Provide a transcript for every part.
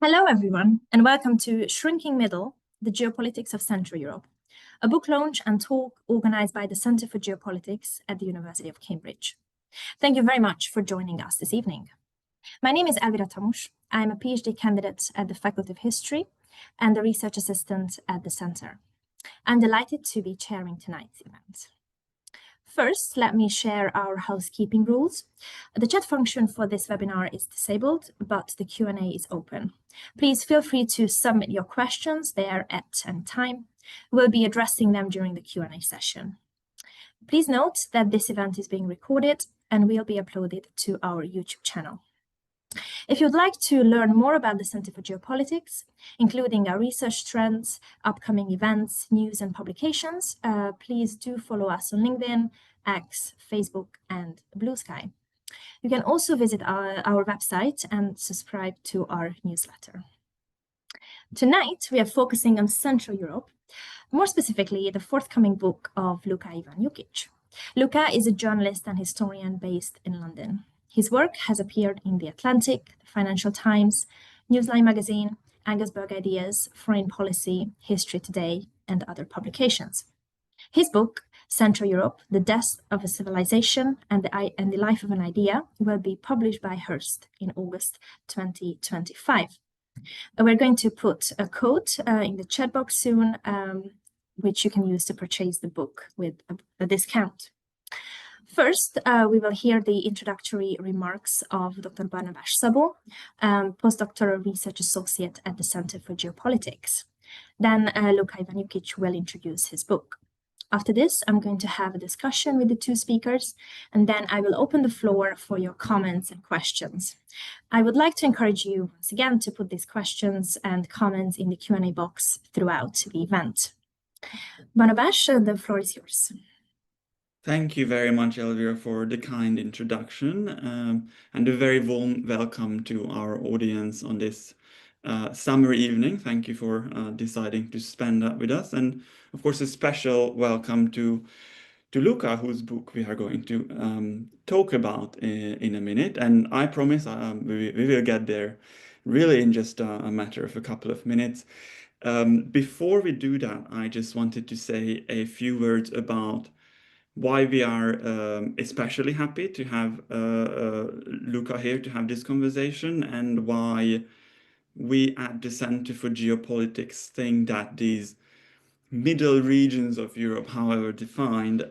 Hello, everyone, and welcome to Shrinking Middle, the Geopolitics of Central Europe, a book launch and talk organized by the Centre for Geopolitics at the University of Cambridge. Thank you very much for joining us this evening. My name is Elvira Tamus. I'm a PhD candidate at the Faculty of History and a research assistant at the Centre. I'm delighted to be chairing tonight's event. First, let me share our housekeeping rules. The chat function for this webinar is disabled, but the Q&A is open. Please feel free to submit your questions there at any time. We'll be addressing them during the Q&A session. Please note that this event is being recorded and will be uploaded to our YouTube channel. If you'd like to learn more about the Centre for Geopolitics, including our research trends, upcoming events, news, and publications, please do follow us on LinkedIn, X, Facebook, and Blue Sky. You can also visit our website and subscribe to our newsletter. Tonight, we are focusing on Central Europe, more specifically, the forthcoming book of Luka Ivanyukic. Luka is a journalist and historian based in London. His work has appeared in The Atlantic, Financial Times, Newsline magazine, Angusberg Ideas, Foreign Policy, History Today, and other publications. His book, Central Europe, The Death of a Civilization and the Life of an Idea, will be published by Hearst in August 2025. We're going to put a code in the chat box soon, which you can use to purchase the book with a discount. First, we will hear the introductory remarks of Dr. Barnabás Szabó, postdoctoral research associate at the Centre for Geopolitics. Then Luka Ivanyukic will introduce his book. After this, I'm going to have a discussion with the two speakers, and then I will open the floor for your comments and questions. I would like to encourage you once again to put these questions and comments in the Q&A box throughout the event. Barnabás, the floor is yours. Thank you very much, Elvira, for the kind introduction and a very warm welcome to our audience on this summer evening. Thank you for deciding to spend that with us. And of course, a special welcome to Luka, whose book we are going to talk about in a minute. And I promise we will get there really in just a matter of a couple of minutes. Before we do that, I just wanted to say a few words about why we are especially happy to have Luka here to have this conversation, and why we at the Centre for Geopolitics think that these middle regions of Europe, however defined,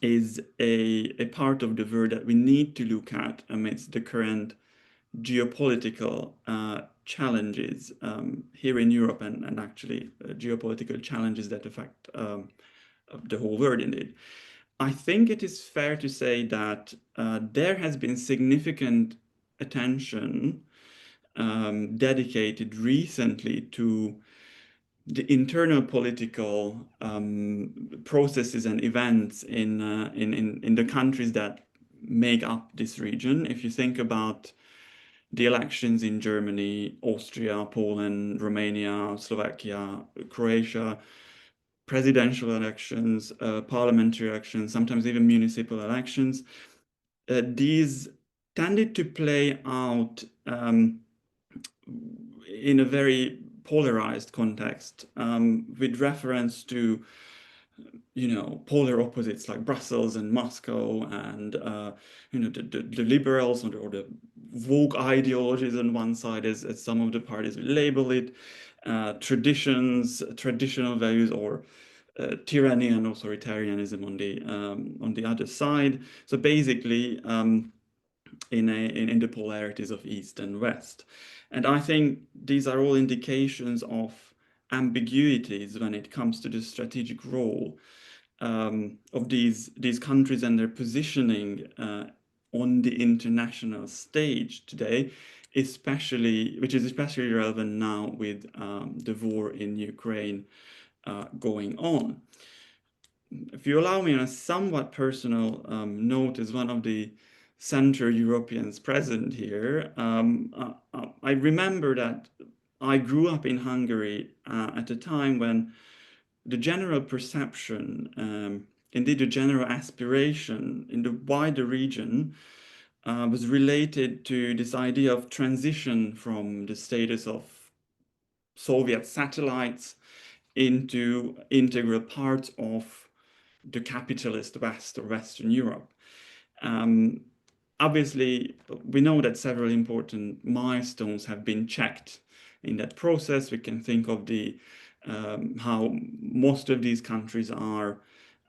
is a part of the world that we need to look at amidst the current geopolitical challenges here in Europe, and actually geopolitical challenges that affect the whole world indeed. I think it is fair to say that there has been significant attention dedicated recently to the internal political processes and events in the countries that make up this region. If you think about the elections in Germany, Austria, Poland, Romania, Slovakia, Croatia, presidential elections, parliamentary elections, sometimes even municipal elections, these tended to play out in a very polarized context, with reference to, polar opposites like Brussels and Moscow, and the liberals or the woke ideologies on one side, as some of the parties label it, traditional values, or tyranny and authoritarianism on the other side. So basically, in the polarities of East and West. And I think these are all indications of ambiguities when it comes to the strategic role of these countries and their positioning on the international stage today, which is especially relevant now with the war in Ukraine going on. If you allow me, on a somewhat personal note, as one of the Central Europeans present here, I remember that I grew up in Hungary at a time when the general perception, indeed the general aspiration in the wider region, was related to this idea of transition from the status of Soviet satellites into integral parts of the capitalist West or Western Europe. Obviously, we know that several important milestones have been checked in that process. We can think of the how most of these countries are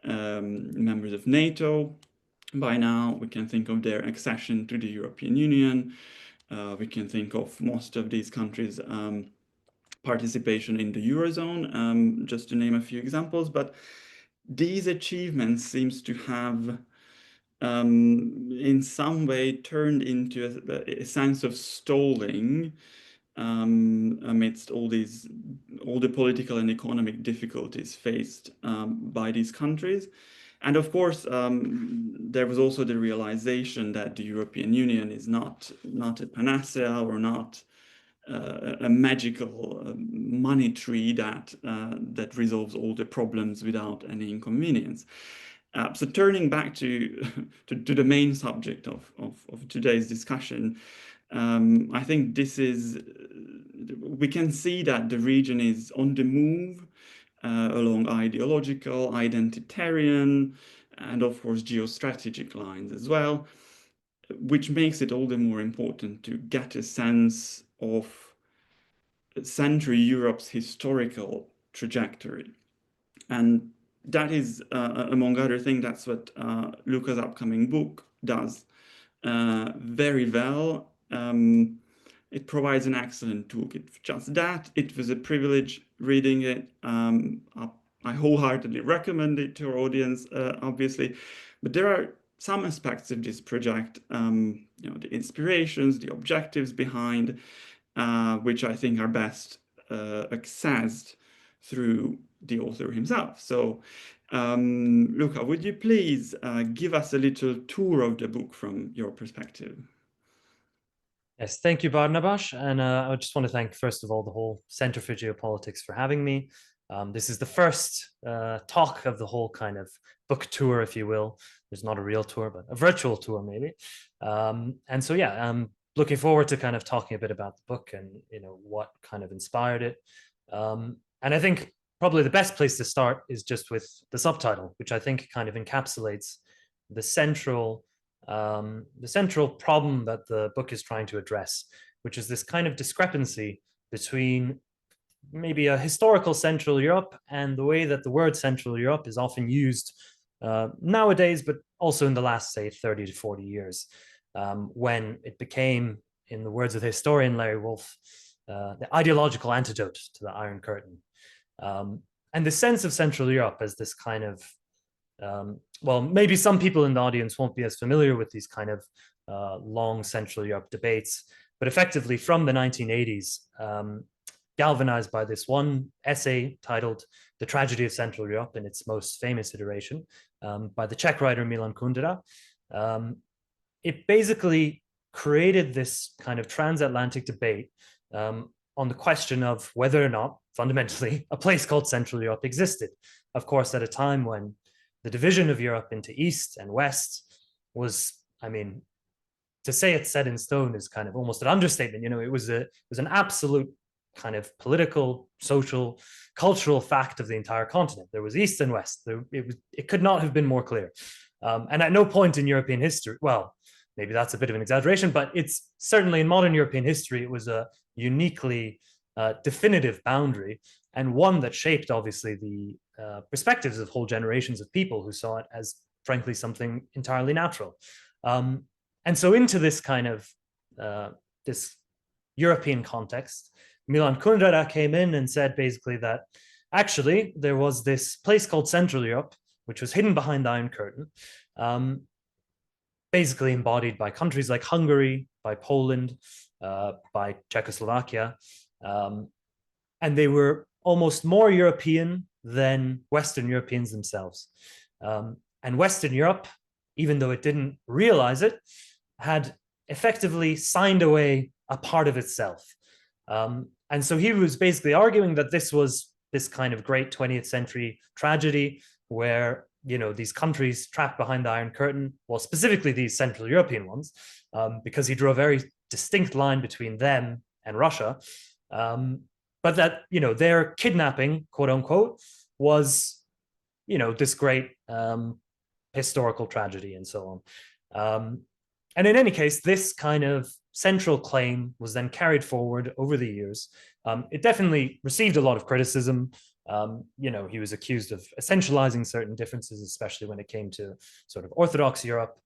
members of NATO by now. We can think of their accession to the European Union. We can think of most of these countries' participation in the Eurozone, just to name a few examples. But these achievements seems to have in some way turned into a sense of stalling amidst all the political and economic difficulties faced by these countries. And of course, there was also the realization that the European Union is not a panacea or not a magical money tree that resolves all the problems without any inconvenience. So turning back to the main subject of today's discussion, I think we can see that the region is on the move along ideological, identitarian, and of course geostrategic lines as well, which makes it all the more important to get a sense of Central Europe's historical trajectory. And that is, among other things, that's what Luca's upcoming book does very well. It provides an excellent toolkit for just that. It was a privilege reading it. I wholeheartedly recommend it to our audience, obviously. But there are some aspects of this project, the inspirations, the objectives behind, which I think are best accessed through the author himself. So, Luca, would you please give us a little tour of the book from your perspective? Yes, thank you, Barnabas. And I just want to thank, first of all, the whole Center for Geopolitics for having me. This is the first talk of the whole kind of book tour, if you will. There's not a real tour, but a virtual tour, maybe. And so, yeah, I'm looking forward to kind of talking a bit about the book and, what kind of inspired it. And I think probably the best place to start is just with the subtitle, which I think kind of encapsulates the central problem that the book is trying to address, which is this kind of discrepancy between maybe a historical Central Europe and the way that the word Central Europe is often used nowadays, but also in the last, say, 30 to 40 years, when it became, in the words of the historian Larry Wolff, the ideological antidote to the Iron Curtain. And the sense of Central Europe as this kind of, well, maybe some people in the audience won't be as familiar with these kind of long Central Europe debates, but effectively from the 1980s, galvanized by this one essay titled The Tragedy of Central Europe in its most famous iteration by the Czech writer Milan Kundera. It basically created this kind of transatlantic debate on the question of whether or not, fundamentally, a place called Central Europe existed. Of course, at a time when the division of Europe into East and West was, I mean, to say it's set in stone is kind of almost an understatement. It was an absolute kind of political, social, cultural fact of the entire continent. There was East and West. It could not have been more clear. And at no point in European history, well, maybe that's a bit of an exaggeration, but it's certainly in modern European history, it was a uniquely definitive boundary, and one that shaped, obviously, the perspectives of whole generations of people who saw it as, frankly, something entirely natural. And so into this kind of this European context, Milan Kundera came in and said basically that actually there was this place called Central Europe, which was hidden behind the Iron Curtain, basically embodied by countries like Hungary, by Poland, by Czechoslovakia, and they were almost more European than Western Europeans themselves. And Western Europe, even though it didn't realize it, had effectively signed away a part of itself. And so he was basically arguing that this was this kind of great 20th century tragedy where these countries trapped behind the Iron Curtain, well, specifically these Central European ones, because he drew a very distinct line between them and Russia, but that, their kidnapping, quote unquote, was, this great historical tragedy and so on. And in any case, this kind of central claim was then carried forward over the years. It definitely received a lot of criticism. He was accused of essentializing certain differences, especially when it came to sort of Orthodox Europe.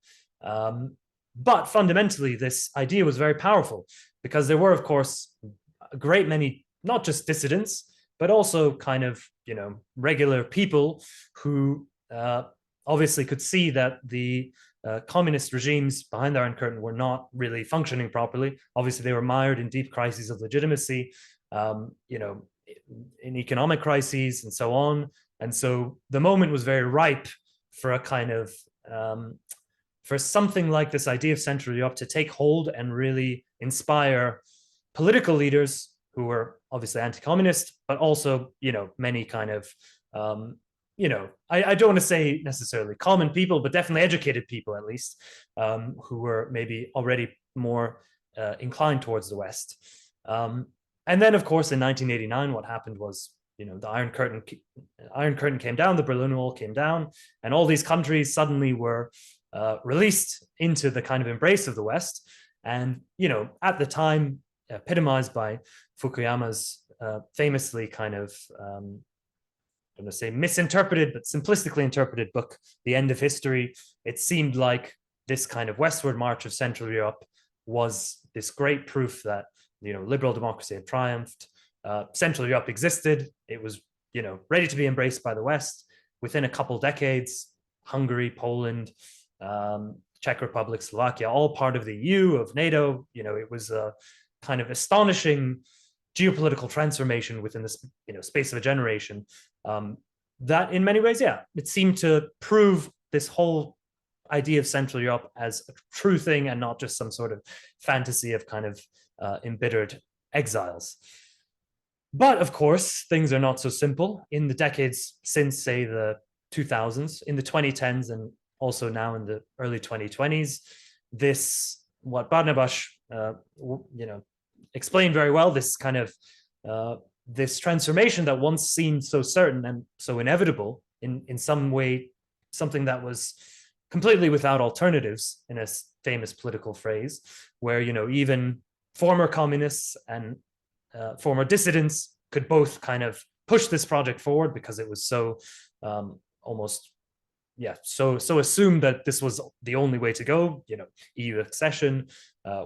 But fundamentally, this idea was very powerful because there were, of course, a great many, not just dissidents, but also kind of, regular people who obviously could see that the communist regimes behind the Iron Curtain were not really functioning properly. Obviously, they were mired in deep crises of legitimacy, in economic crises and so on. And so the moment was very ripe for a kind of, for something like this idea of Central Europe to take hold and really inspire political leaders who were obviously anti-communist, but also, many kind of, I don't want to say necessarily common people, but definitely educated people, at least, who were maybe already more inclined towards the West. And then, of course, in 1989, what happened was, the Iron Curtain came down, the Berlin Wall came down, and all these countries suddenly were released into the kind of embrace of the West. And, at the time, epitomized by Fukuyama's famously kind of, I'm going to say misinterpreted, but simplistically interpreted book, The End of History, it seemed like this kind of westward march of Central Europe was this great proof that, liberal democracy had triumphed. Central Europe existed. It was, ready to be embraced by the West. Within a couple decades, Hungary, Poland, Czech Republic, Slovakia, all part of the EU, of NATO. It was a kind of astonishing geopolitical transformation within this, space of a generation. That in many ways, it seemed to prove this whole idea of Central Europe as a true thing and not just some sort of fantasy of kind of embittered exiles. But of course, things are not so simple. In the decades since, say, the 2000s, in the 2010s, and also now in the early 2020s, this, what Barnabas, explained very well, this kind of, this transformation that once seemed so certain and so inevitable, in some way, something that was completely without alternatives, in a famous political phrase, where, even former communists and former dissidents could both kind of push this project forward because it was so almost, so assumed that this was the only way to go, EU accession,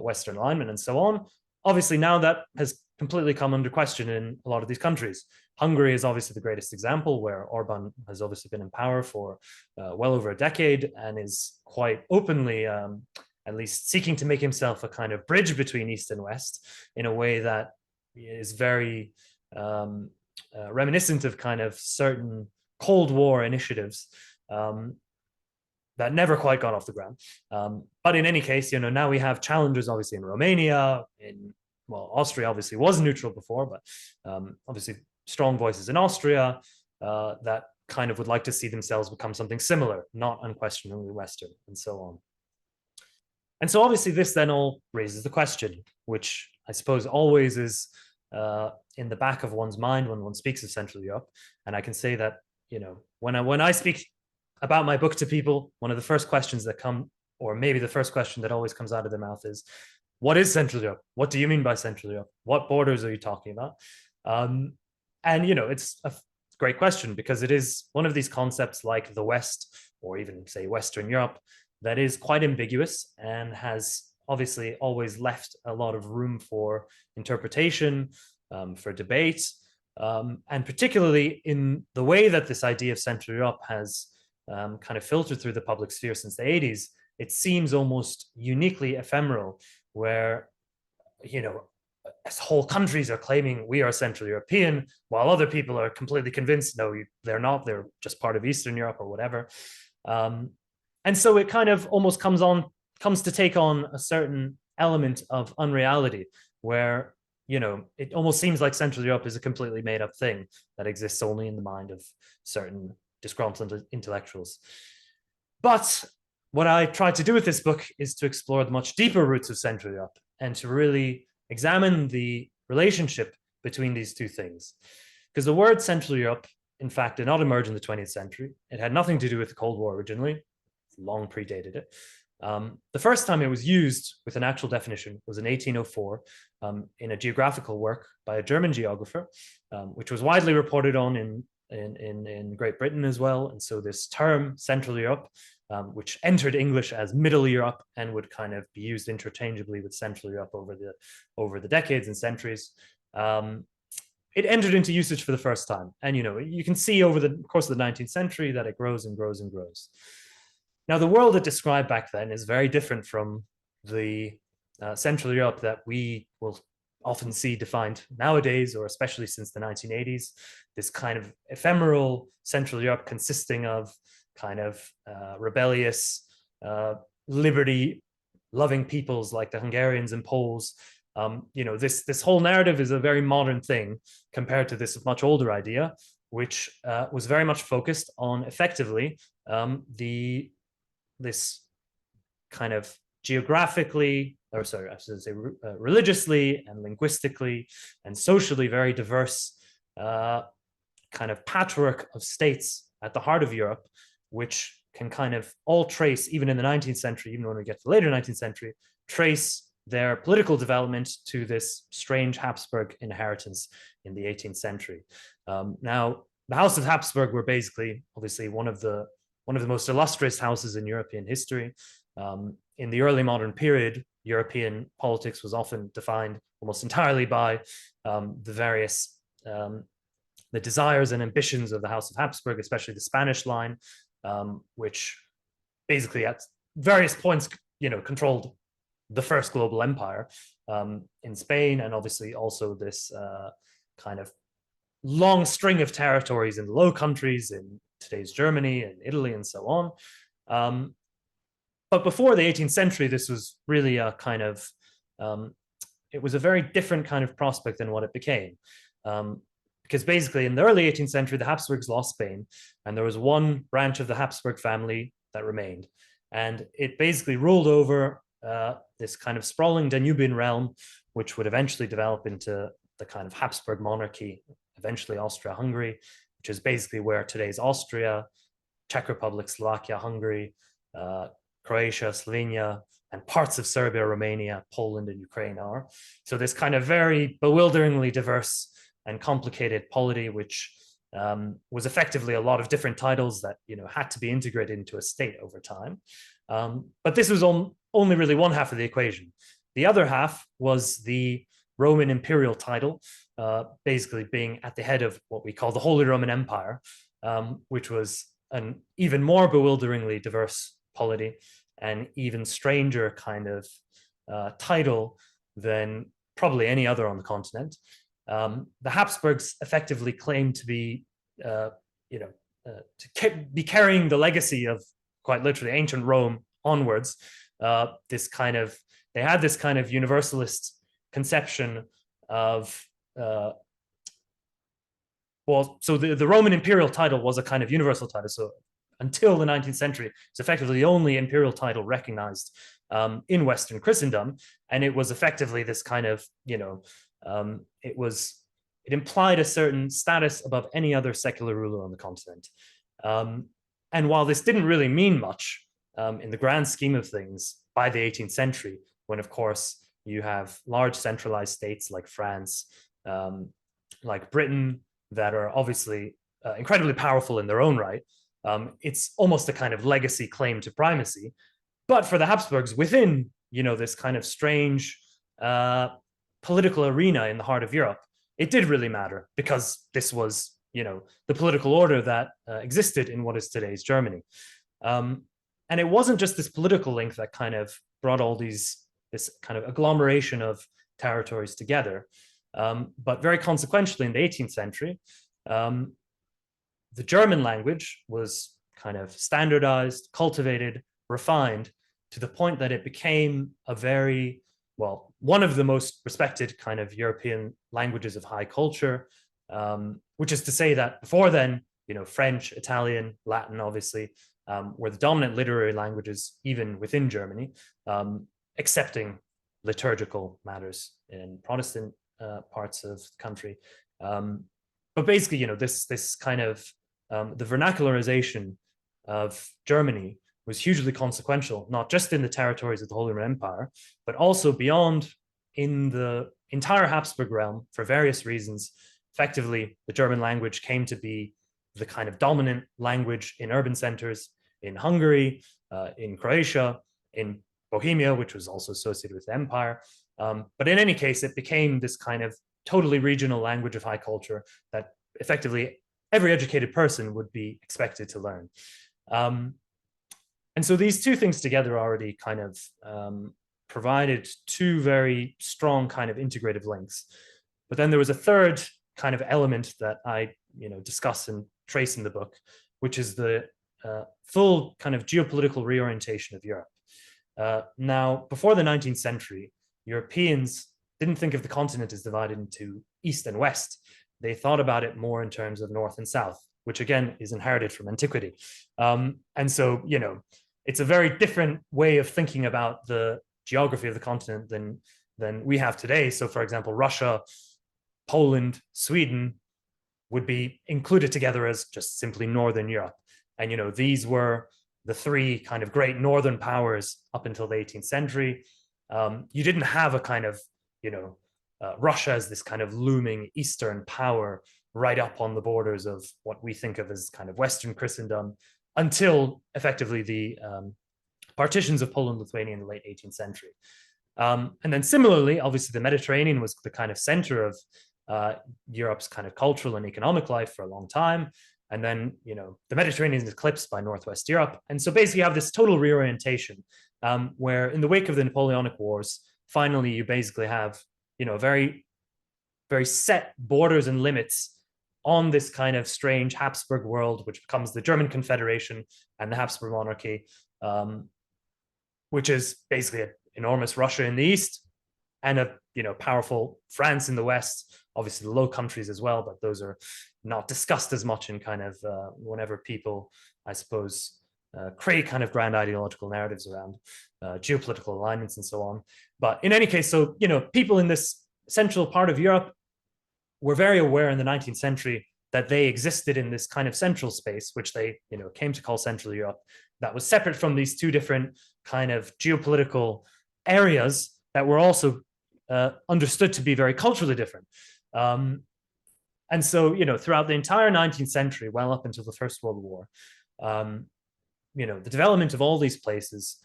Western alignment, and so on. Obviously, now that has completely come under question in a lot of these countries. Hungary is obviously the greatest example, where Orban has obviously been in power for well over a decade and is quite openly, at least seeking to make himself a kind of bridge between East and West in a way that is very reminiscent of kind of certain Cold War initiatives that never quite got off the ground. But in any case, now we have challengers obviously in Romania, Austria obviously was neutral before, but obviously strong voices in Austria that kind of would like to see themselves become something similar, not unquestionably Western, and so on. And so obviously this then all raises the question, which I suppose always is in the back of one's mind when one speaks of Central Europe. And I can say that, when I speak about my book to people, one of the first questions that come, or maybe the first question that always comes out of their mouth is, what is Central Europe? What do you mean by Central Europe? What borders are you talking about? And, it's a great question because it is one of these concepts like the West, or even say Western Europe, that is quite ambiguous and has obviously always left a lot of room for interpretation, for debate, and particularly in the way that this idea of Central Europe has kind of filtered through the public sphere since the 80s, it seems almost uniquely ephemeral, where, as whole countries are claiming we are Central European, while other people are completely convinced, no, they're not, they're just part of Eastern Europe or whatever. And so it kind of almost comes to take on a certain element of unreality, where, it almost seems like Central Europe is a completely made up thing that exists only in the mind of certain disgruntled intellectuals. But what I tried to do with this book is to explore the much deeper roots of Central Europe and to really examine the relationship between these two things. Because the word Central Europe, in fact, did not emerge in the 20th century. It had nothing to do with the Cold War originally, long predated it. The first time it was used with an actual definition was in 1804 in a geographical work by a German geographer, which was widely reported on in Great Britain as well. And so this term, Central Europe, which entered English as Middle Europe and would kind of be used interchangeably with Central Europe over the decades and centuries, it entered into usage for the first time. And, you know, you can see over the course of the 19th century that it grows and grows and grows. Now, the world it described back then is very different from the Central Europe that we will often see defined nowadays, or especially since the 1980s, this kind of ephemeral Central Europe consisting of kind of rebellious, liberty-loving peoples like the Hungarians and Poles. You know, this whole narrative is a very modern thing compared to this much older idea, which was very much focused on effectively this kind of geographically, or sorry, I should say religiously and linguistically and socially very diverse kind of patchwork of states at the heart of Europe, which can kind of all trace, even in the 19th century, even when we get to the later 19th century, trace their political development to this strange Habsburg inheritance in the 18th century. Now, the House of Habsburg were basically, obviously, one of the most illustrious houses in European history. In the early modern period, European politics was often defined almost entirely by the desires and ambitions of the House of Habsburg, especially the Spanish line, which basically at various points, you know, controlled the first global empire in Spain, and obviously also this kind of long string of territories in the Low Countries, in today's Germany and Italy and so on. But before the 18th century, this was really a kind of, it was a very different kind of prospect than what it became. Because basically in the early 18th century, the Habsburgs lost Spain, and there was one branch of the Habsburg family that remained. And it basically ruled over this kind of sprawling Danubian realm, which would eventually develop into the kind of Habsburg monarchy, eventually Austria-Hungary, which is basically where today's Austria, Czech Republic, Slovakia, Hungary, Croatia, Slovenia, and parts of Serbia, Romania, Poland, and Ukraine are. So this kind of very bewilderingly diverse and complicated polity, which was effectively a lot of different titles that, you know, had to be integrated into a state over time. But this was only really one half of the equation. The other half was the Roman imperial title, basically being at the head of what we call the Holy Roman Empire, which was an even more bewilderingly diverse polity, and even stranger kind of title than probably any other on the continent. The Habsburgs effectively claimed to be, be carrying the legacy of, quite literally, ancient Rome onwards. They had this kind of universalist conception of, so the Roman imperial title was a kind of universal title. So until the 19th century, it's effectively the only imperial title recognized in Western Christendom. And it was effectively this kind of, it implied a certain status above any other secular ruler on the continent. And while this didn't really mean much in the grand scheme of things by the 18th century, when of course you have large centralized states like France, like Britain, that are obviously incredibly powerful in their own right, it's almost a kind of legacy claim to primacy. But for the Habsburgs, within this kind of strange political arena in the heart of Europe, it did really matter, because this was the political order that existed in what is today's Germany. And it wasn't just this political link that kind of brought all this kind of agglomeration of territories together, but very consequentially in the 18th century, the German language was kind of standardized, cultivated, refined, to the point that it became a very, one of the most respected kind of European languages of high culture, which is to say that before then, French, Italian, Latin, obviously, were the dominant literary languages even within Germany, excepting liturgical matters in Protestant parts of the country. But basically, this kind of the vernacularization of Germany was hugely consequential, not just in the territories of the Holy Roman Empire, but also beyond in the entire Habsburg realm for various reasons. Effectively, the German language came to be the kind of dominant language in urban centers in Hungary, in Croatia, in Bohemia, which was also associated with the empire. But in any case, it became this kind of totally regional language of high culture that effectively every educated person would be expected to learn. And so these two things together already kind of provided two very strong kind of integrative links. But then there was a third kind of element that I discuss and trace in the book, which is the full kind of geopolitical reorientation of Europe. Now, before the 19th century, Europeans didn't think of the continent as divided into East and West. They thought about it more in terms of North and South, which again is inherited from antiquity. And so, it's a very different way of thinking about the geography of the continent than we have today. So, for example, Russia, Poland, Sweden would be included together as just simply Northern Europe. And, these were the three kind of great Northern powers up until the 18th century. You didn't have a kind of, Russia as this kind of looming Eastern power right up on the borders of what we think of as kind of Western Christendom until effectively the partitions of Poland, Lithuania in the late 18th century. And then similarly, obviously the Mediterranean was the kind of center of Europe's kind of cultural and economic life for a long time. And then, the Mediterranean is eclipsed by Northwest Europe. And so basically you have this total reorientation where in the wake of the Napoleonic Wars, finally you basically have, very, very set borders and limits on this kind of strange Habsburg world, which becomes the German Confederation and the Habsburg monarchy, which is basically an enormous Russia in the east and a powerful France in the west, obviously the Low Countries as well, but those are not discussed as much in kind of whenever people, I suppose, create kind of grand ideological narratives around geopolitical alignments and so on. But in any case, so people in this central part of Europe were very aware in the 19th century that they existed in this kind of central space, which they came to call Central Europe, that was separate from these two different kind of geopolitical areas that were also understood to be very culturally different. And so, throughout the entire 19th century, well up until the First World War, the development of all these places,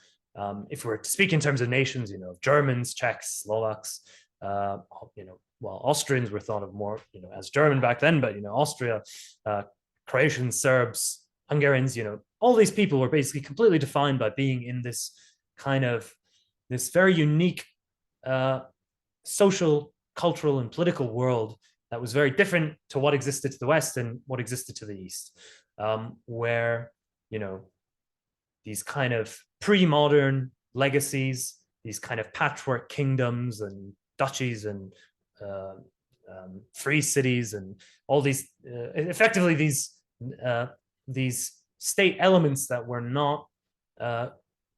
if we're to speak in terms of nations, Germans, Czechs, Slovaks, well, Austrians were thought of more, as German back then, but, Austria, Croatians, Serbs, Hungarians, all these people were basically completely defined by being in this kind of, this very unique social, cultural, and political world that was very different to what existed to the West and what existed to the East, where, these kind of pre-modern legacies, these kind of patchwork kingdoms and duchies and free cities and all these, effectively these state elements that were not, that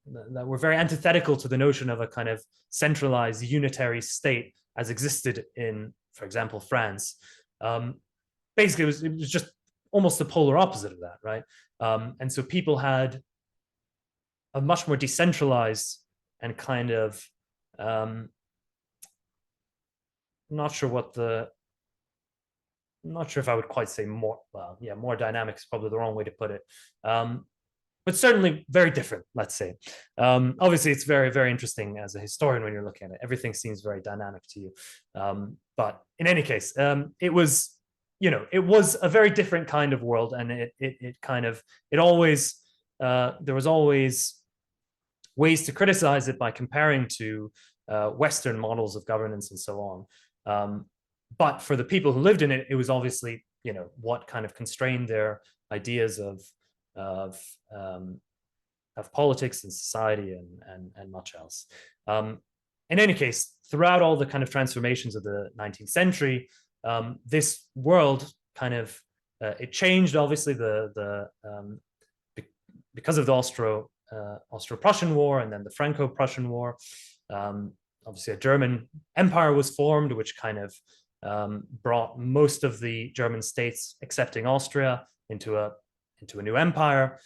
were very antithetical to the notion of a kind of centralized unitary state as existed in, for example, France. Basically, it was just almost the polar opposite of that, right? And so people had a much more decentralized and kind of, not sure if I would quite say more, well, yeah, more dynamic is probably the wrong way to put it. But certainly very different, let's say. Obviously, it's very, very interesting as a historian when you're looking at it. Everything seems very dynamic to you. But in any case, it was, it was a very different kind of world, and it always, there was always ways to criticize it by comparing to Western models of governance and so on. But for the people who lived in it, it was obviously, what kind of constrained their ideas of politics and society and much else. In any case, throughout all the kind of transformations of the 19th century, this world kind of it changed, obviously, because of the Austro-Prussian War and then the Franco-Prussian War. Obviously, a German empire was formed, which kind of brought most of the German states, excepting Austria, into a new empire.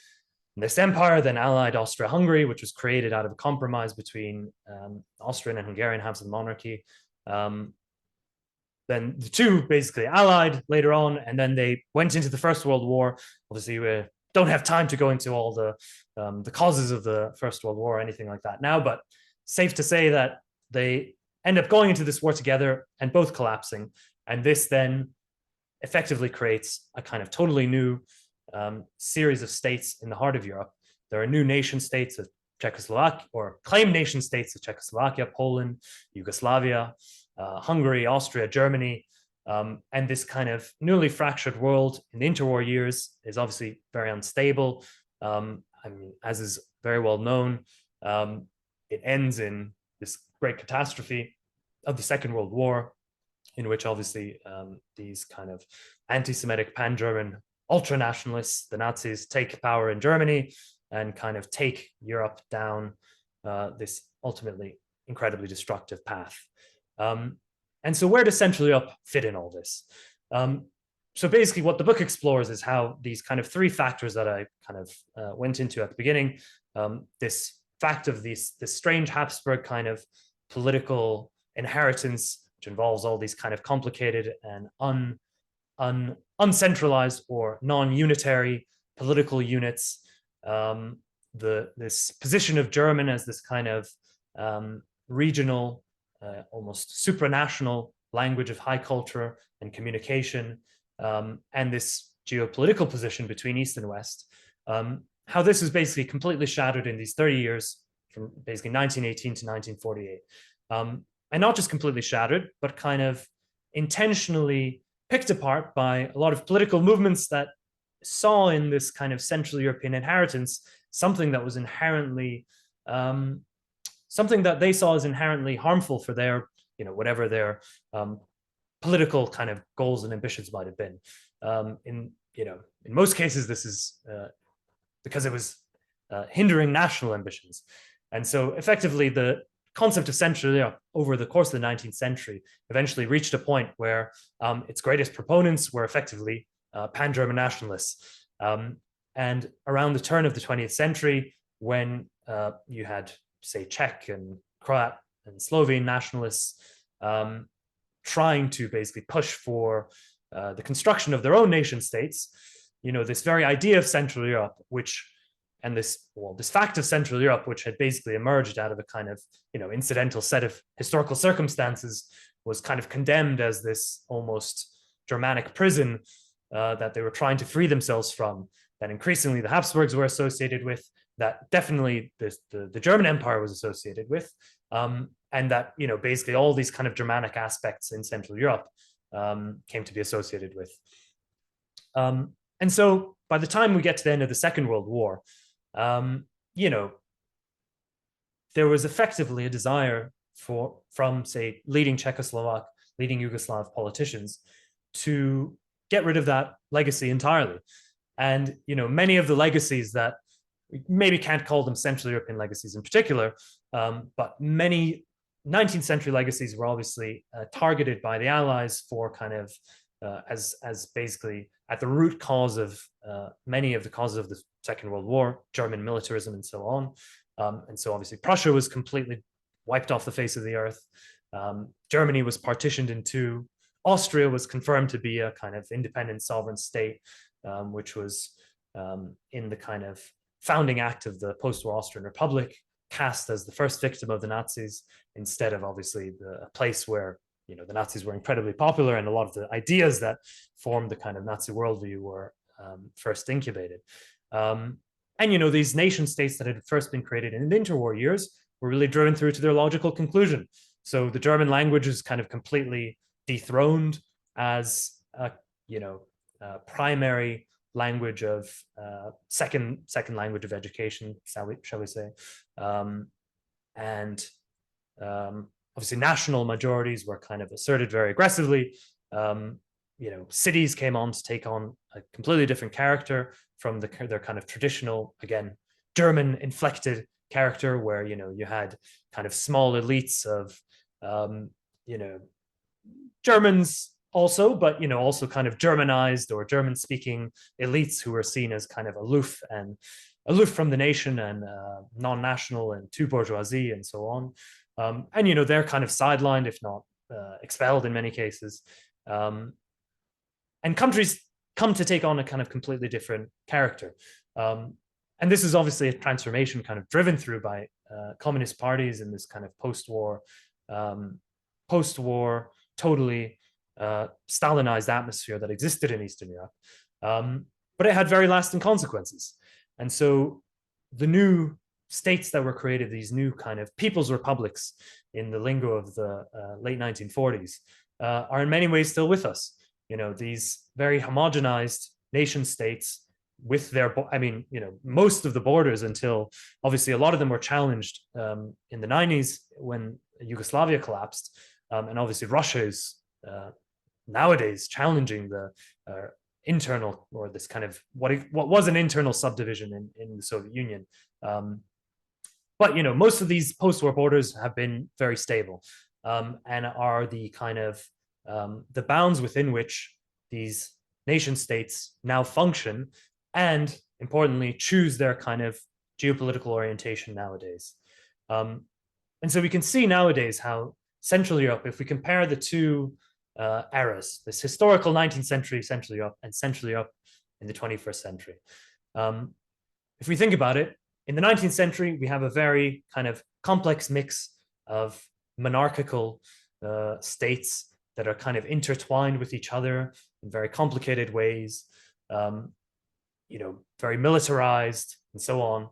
And this empire then allied Austria-Hungary, which was created out of a compromise between Austrian and Hungarian halves of the monarchy. Then the two basically allied later on, and then they went into the First World War. Obviously, we don't have time to go into all the causes of the First World War or anything like that now, but safe to say that they end up going into this war together and both collapsing. And this then effectively creates a kind of totally new series of states in the heart of Europe. There are new nation states of Czechoslovakia, or claimed nation states of Czechoslovakia, Poland, Yugoslavia, Hungary, Austria, Germany. And this kind of newly fractured world in the interwar years is obviously very unstable. I mean, as is very well known, it ends in this great catastrophe of the Second World War, in which obviously these kind of anti-Semitic pan-German ultra-nationalists, the Nazis, take power in Germany and kind of take Europe down this ultimately incredibly destructive path. And so where does Central Europe fit in all this? So basically what the book explores is how these kind of three factors that I kind of went into at the beginning, this fact of this strange Habsburg kind of political inheritance, which involves all these kind of complicated and uncentralized or non-unitary political units, this position of German as this kind of regional, almost supranational language of high culture and communication, and this geopolitical position between East and West, how this is basically completely shattered in these 30 years from basically 1918 to 1948. And not just completely shattered, but kind of intentionally picked apart by a lot of political movements that saw in this kind of Central European inheritance something that was inherently, something that they saw as inherently harmful for their, whatever their political kind of goals and ambitions might have been. In most cases, this is because it was hindering national ambitions. And so effectively the concept of Central Europe over the course of the 19th century eventually reached a point where its greatest proponents were effectively pan-German nationalists. And around the turn of the 20th century, when you had, say, Czech and Croat and Slovene nationalists trying to basically push for the construction of their own nation states, this very idea of Central Europe, and this fact of Central Europe, which had basically emerged out of a kind of, incidental set of historical circumstances, was kind of condemned as this almost Germanic prison that they were trying to free themselves from, that increasingly the Habsburgs were associated with, that definitely the German Empire was associated with, and that, basically all these kind of Germanic aspects in Central Europe came to be associated with. And so by the time we get to the end of the Second World War, there was effectively a desire from, say, leading Czechoslovak, leading Yugoslav politicians to get rid of that legacy entirely. And, many of the legacies that we maybe can't call them Central European legacies in particular, but many 19th century legacies were obviously targeted by the Allies for kind of as basically at the root cause of many of the causes of the Second World War, German militarism and so on. And so obviously Prussia was completely wiped off the face of the earth. Germany was partitioned in two. Austria was confirmed to be a kind of independent sovereign state, which was in the kind of founding act of the post-war Austrian Republic, cast as the first victim of the Nazis, instead of obviously the place where the Nazis were incredibly popular and a lot of the ideas that formed the kind of Nazi worldview were first incubated. And these nation states that had first been created in the interwar years were really driven through to their logical conclusion. So the German language is kind of completely dethroned as a primary language of second language of education, shall we say, and obviously national majorities were kind of asserted very aggressively. cities came on to take on a completely different character from their kind of traditional, again, German inflected character, where you had kind of small elites of Germans also, but also kind of Germanized or German speaking elites who were seen as kind of aloof from the nation and non-national and too bourgeoisie and so on. And they're kind of sidelined, if not expelled in many cases. And countries come to take on a kind of completely different character. And this is obviously a transformation kind of driven through by communist parties in this kind of post-war, totally Stalinized atmosphere that existed in Eastern Europe. But it had very lasting consequences. And so the new states that were created, these new kind of people's republics in the lingo of the late 1940s, are in many ways still with us. These very homogenized nation states with their, most of the borders, until obviously a lot of them were challenged in the 90s when Yugoslavia collapsed. And obviously Russia is nowadays challenging the internal, or this kind of what was an internal subdivision in the Soviet Union. But most of these post-war borders have been very stable, and are the kind of the bounds within which these nation states now function, and importantly choose their kind of geopolitical orientation nowadays. And so we can see nowadays how Central Europe, if we compare the two eras, this historical 19th century Central Europe and Central Europe in the 21st century. If we think about it, in the 19th century, we have a very kind of complex mix of monarchical states that are kind of intertwined with each other in very complicated ways, very militarized and so on.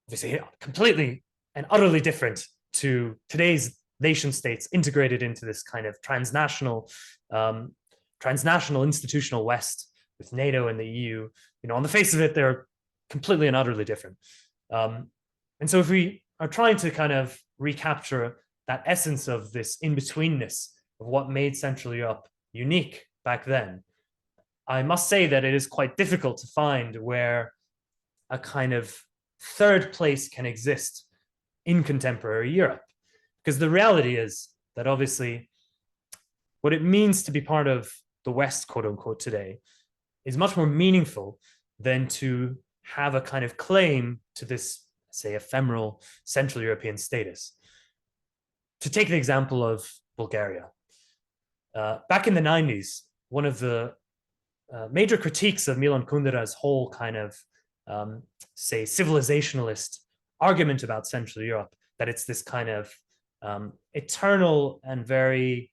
Obviously, completely and utterly different to today's nation states integrated into this kind of transnational institutional West with NATO and the EU. On the face of it, they're completely and utterly different. And so if we are trying to kind of recapture that essence of this in-betweenness of what made Central Europe unique back then, I must say that it is quite difficult to find where a kind of third place can exist in contemporary Europe. Because the reality is that obviously what it means to be part of the West, quote unquote, today is much more meaningful than to have a kind of claim to this, say, ephemeral Central European status. To take the example of Bulgaria, back in the 90s, one of the major critiques of Milan Kundera's whole kind of, say, civilizationalist argument about Central Europe, that it's this kind of eternal and very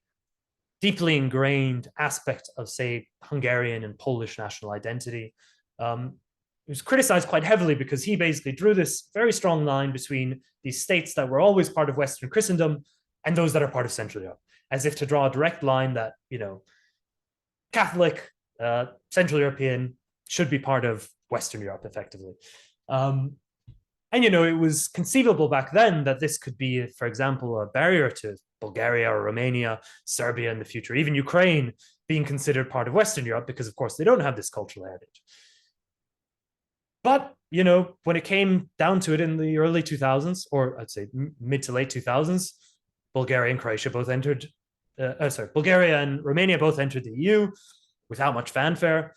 deeply ingrained aspect of, say, Hungarian and Polish national identity. He was criticized quite heavily because he basically drew this very strong line between these states that were always part of Western Christendom and those that are part of Central Europe, as if to draw a direct line that, Catholic, Central European should be part of Western Europe effectively. And, it was conceivable back then that this could be, for example, a barrier to Bulgaria or Romania, Serbia in the future, even Ukraine being considered part of Western Europe, because, of course, they don't have this cultural heritage. But, when it came down to it in the early 2000s, or I'd say mid to late 2000s, Bulgaria and Croatia both entered, Bulgaria and Romania both entered the EU without much fanfare.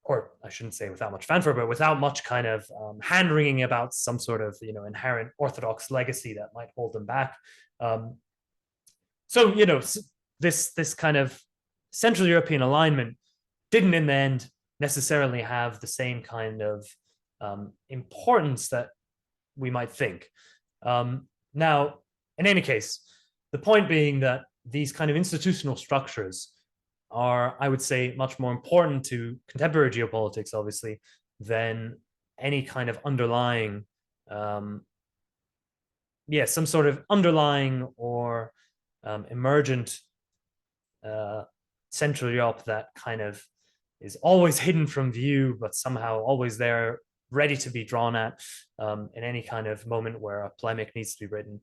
Or I shouldn't say without much fanfare, but without much kind of hand-wringing about some sort of, inherent Orthodox legacy that might hold them back. So, this kind of Central European alignment didn't in the end necessarily have the same kind of importance that we might think. Now, in any case, the point being that these kind of institutional structures are, I would say, much more important to contemporary geopolitics, obviously, than any kind of underlying, some sort of underlying or emergent Central Europe that kind of is always hidden from view, but somehow always there, ready to be drawn at in any kind of moment where a polemic needs to be written.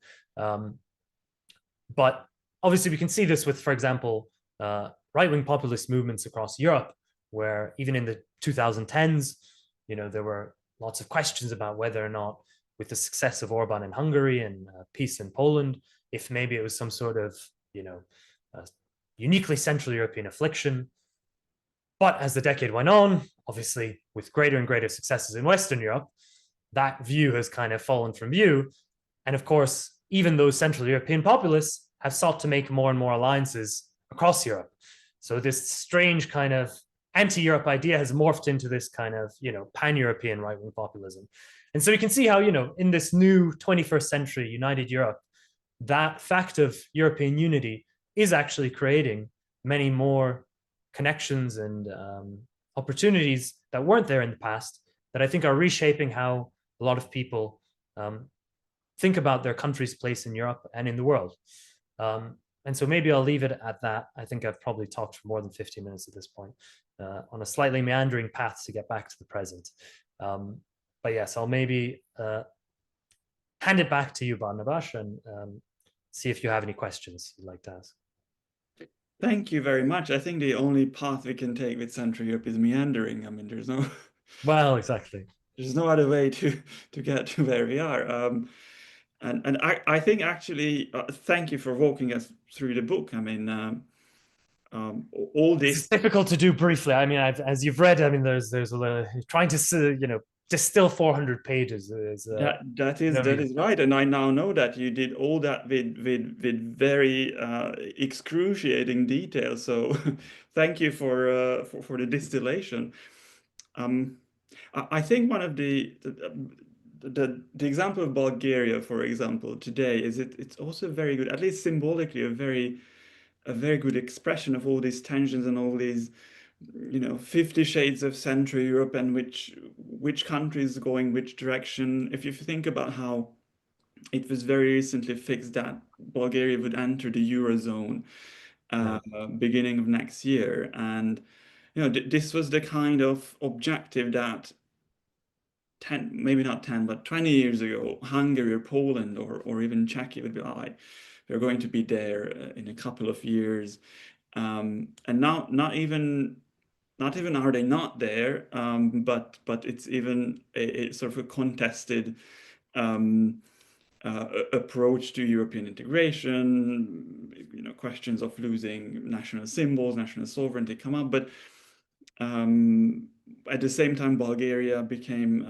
But obviously, we can see this with, for example, right-wing populist movements across Europe, where even in the 2010s, there were lots of questions about whether or not, with the success of Orban in Hungary and peace in Poland, if maybe it was some sort of, uniquely Central European affliction. But as the decade went on, obviously with greater and greater successes in Western Europe, that view has kind of fallen from view. And of course, even those Central European populists have sought to make more and more alliances across Europe. So this strange kind of anti-Europe idea has morphed into this kind of, pan-European right-wing populism. And so you can see how, in this new 21st century united Europe, that fact of European unity is actually creating many more connections and opportunities that weren't there in the past, that I think are reshaping how a lot of people think about their country's place in Europe and in the world. And so maybe I'll leave it at that. I think I've probably talked for more than 50 minutes at this point, on a slightly meandering path to get back to the present. But yes, I'll maybe hand it back to you, Barnabas, and see if you have any questions you'd like to ask. Thank you very much. I think the only path we can take with Central Europe is meandering. I mean, there's no Well, exactly. There's no other way to get to where we are. And I think actually, thank you for walking us through the book. I mean, all this. It's difficult to do briefly. I mean, as you've read, I mean, there's a trying to distill 400 pages. That is right, and I now know that you did all that with very excruciating detail. So, thank you for the distillation. I think one of the example of Bulgaria, for example, today is it's also very good, at least symbolically, a very good expression of all these tensions and all these 50 shades of Central Europe and which country is going which direction. If you think about how it was very recently fixed that Bulgaria would enter the Eurozone beginning of next year, and this was the kind of objective that 10, maybe not 10, but 20 years ago, Hungary or Poland or even Czechia would be like, they're going to be there in a couple of years. And now not even are they not there, but it's even a sort of a contested approach to European integration. Questions of losing national symbols, national sovereignty come up, but at the same time, Bulgaria became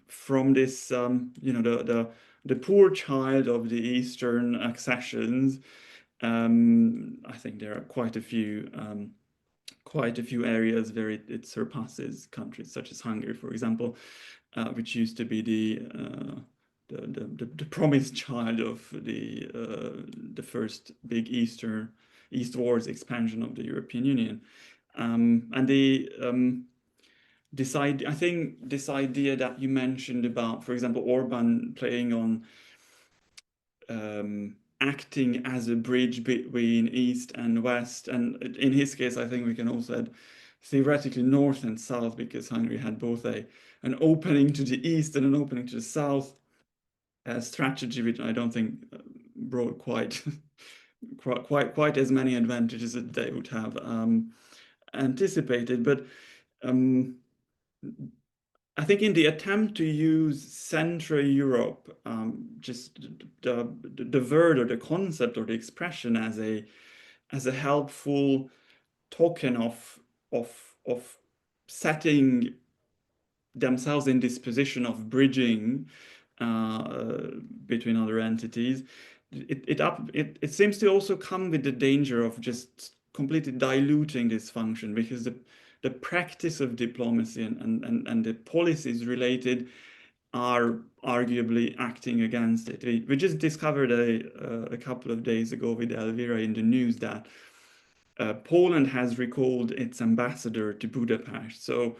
from this, the poor child of the Eastern accessions. I think there are quite a few areas where it surpasses countries such as Hungary, for example, which used to be the promised child of the first big eastwards expansion of the European Union. And I think this idea that you mentioned about, for example, Orban playing on acting as a bridge between East and West, and in his case, I think we can also add theoretically North and South, because Hungary had both an opening to the East and an opening to the South strategy, which I don't think brought quite as many advantages that they would have anticipated. But I think in the attempt to use Central Europe, just the word or the concept or the expression as a helpful token of setting themselves in this position of bridging between other entities, it seems to also come with the danger of just completely diluting this function, because the practice of diplomacy and the policies related are arguably acting against it. We just discovered a couple of days ago with Elvira in the news that Poland has recalled its ambassador to Budapest. So,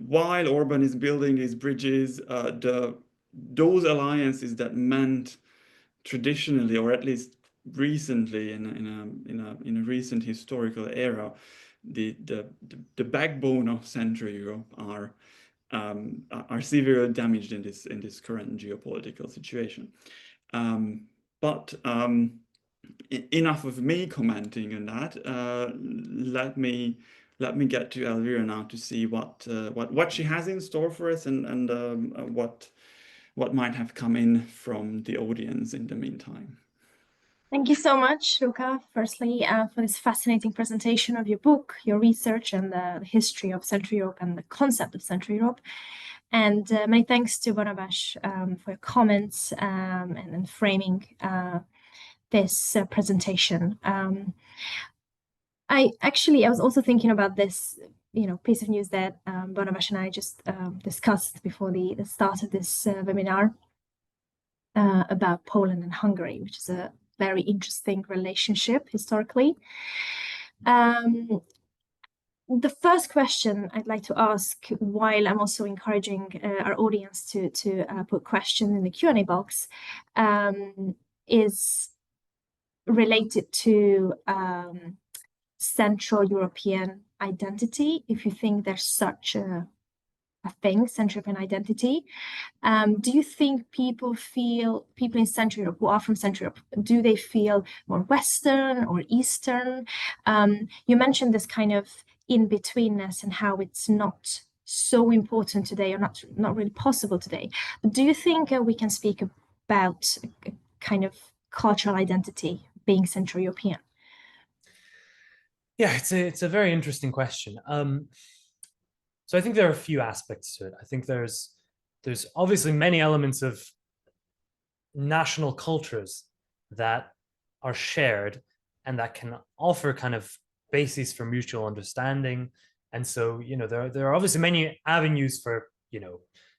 while Orban is building these bridges, those alliances that meant traditionally, or at least recently, in a recent historical era, the backbone of Central Europe are severely damaged in this current geopolitical situation. But enough of me commenting on that. Let me get to Elvira now to see what she has in store for us, and what might have come in from the audience in the meantime. Thank you so much, Luca, firstly, for this fascinating presentation of your book, your research, and the history of Central Europe and the concept of Central Europe. And many thanks to Barnabas for your comments and framing this presentation. I was also thinking about this, piece of news that Barnabas and I just discussed before the start of this webinar about Poland and Hungary, which is a very interesting relationship historically. The first question I'd like to ask, while I'm also encouraging our audience to put questions in the Q&A box, is related to Central European identity. If you think there's such a thing, Central European identity, do you think people in Central Europe who are from Central Europe, do they feel more Western or Eastern? You mentioned this kind of in-betweenness and how it's not so important today, or not really possible today. But do you think we can speak about a kind of cultural identity being Central European? Yeah, it's a very interesting question. So I think there are a few aspects to it. I think there's obviously many elements of national cultures that are shared and that can offer kind of bases for mutual understanding. And so, there are obviously many avenues for,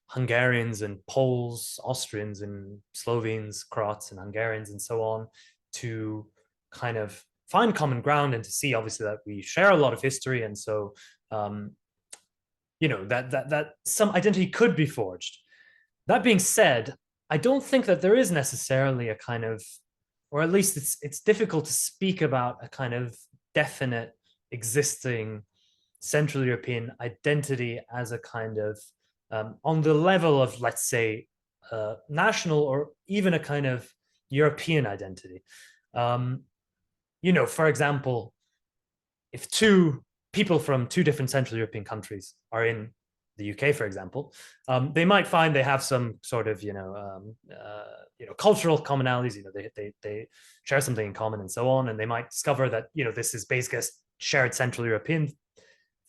Hungarians and Poles, Austrians and Slovenes, Croats and Hungarians and so on, to kind of find common ground and to see obviously that we share a lot of history. And so, that some identity could be forged. That being said, I don't think that there is necessarily a kind of, or at least it's difficult to speak about a kind of definite existing Central European identity as a kind of on the level of, let's say, national or even a kind of European identity. For example, if two people from two different Central European countries are in the UK, for example, they might find they have some sort of, cultural commonalities. They share something in common and so on, and they might discover that this is basically a shared Central European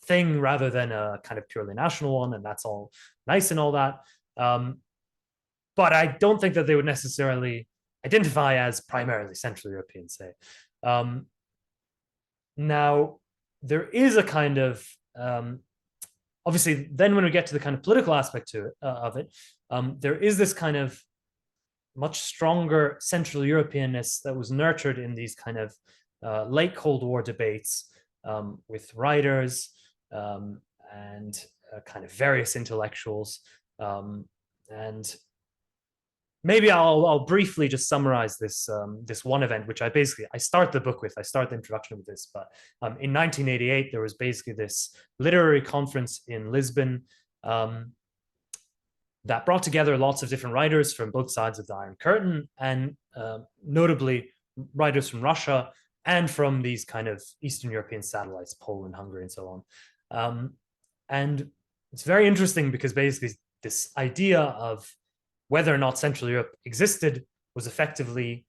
thing rather than a kind of purely national one, and that's all nice and all that. But I don't think that they would necessarily identify as primarily Central European, say. Now, there is a kind of obviously, then when we get to the kind of political aspect of it, there is this kind of much stronger Central Europeanness that was nurtured in these kind of late Cold War debates with writers and kind of various intellectuals. And maybe I'll briefly just summarize this this one event, which I start the book with. I start the introduction with this. But in 1988, there was basically this literary conference in Lisbon that brought together lots of different writers from both sides of the Iron Curtain, and notably writers from Russia and from these kind of Eastern European satellites, Poland, Hungary, and so on. And it's very interesting because basically this idea of whether or not Central Europe existed was effectively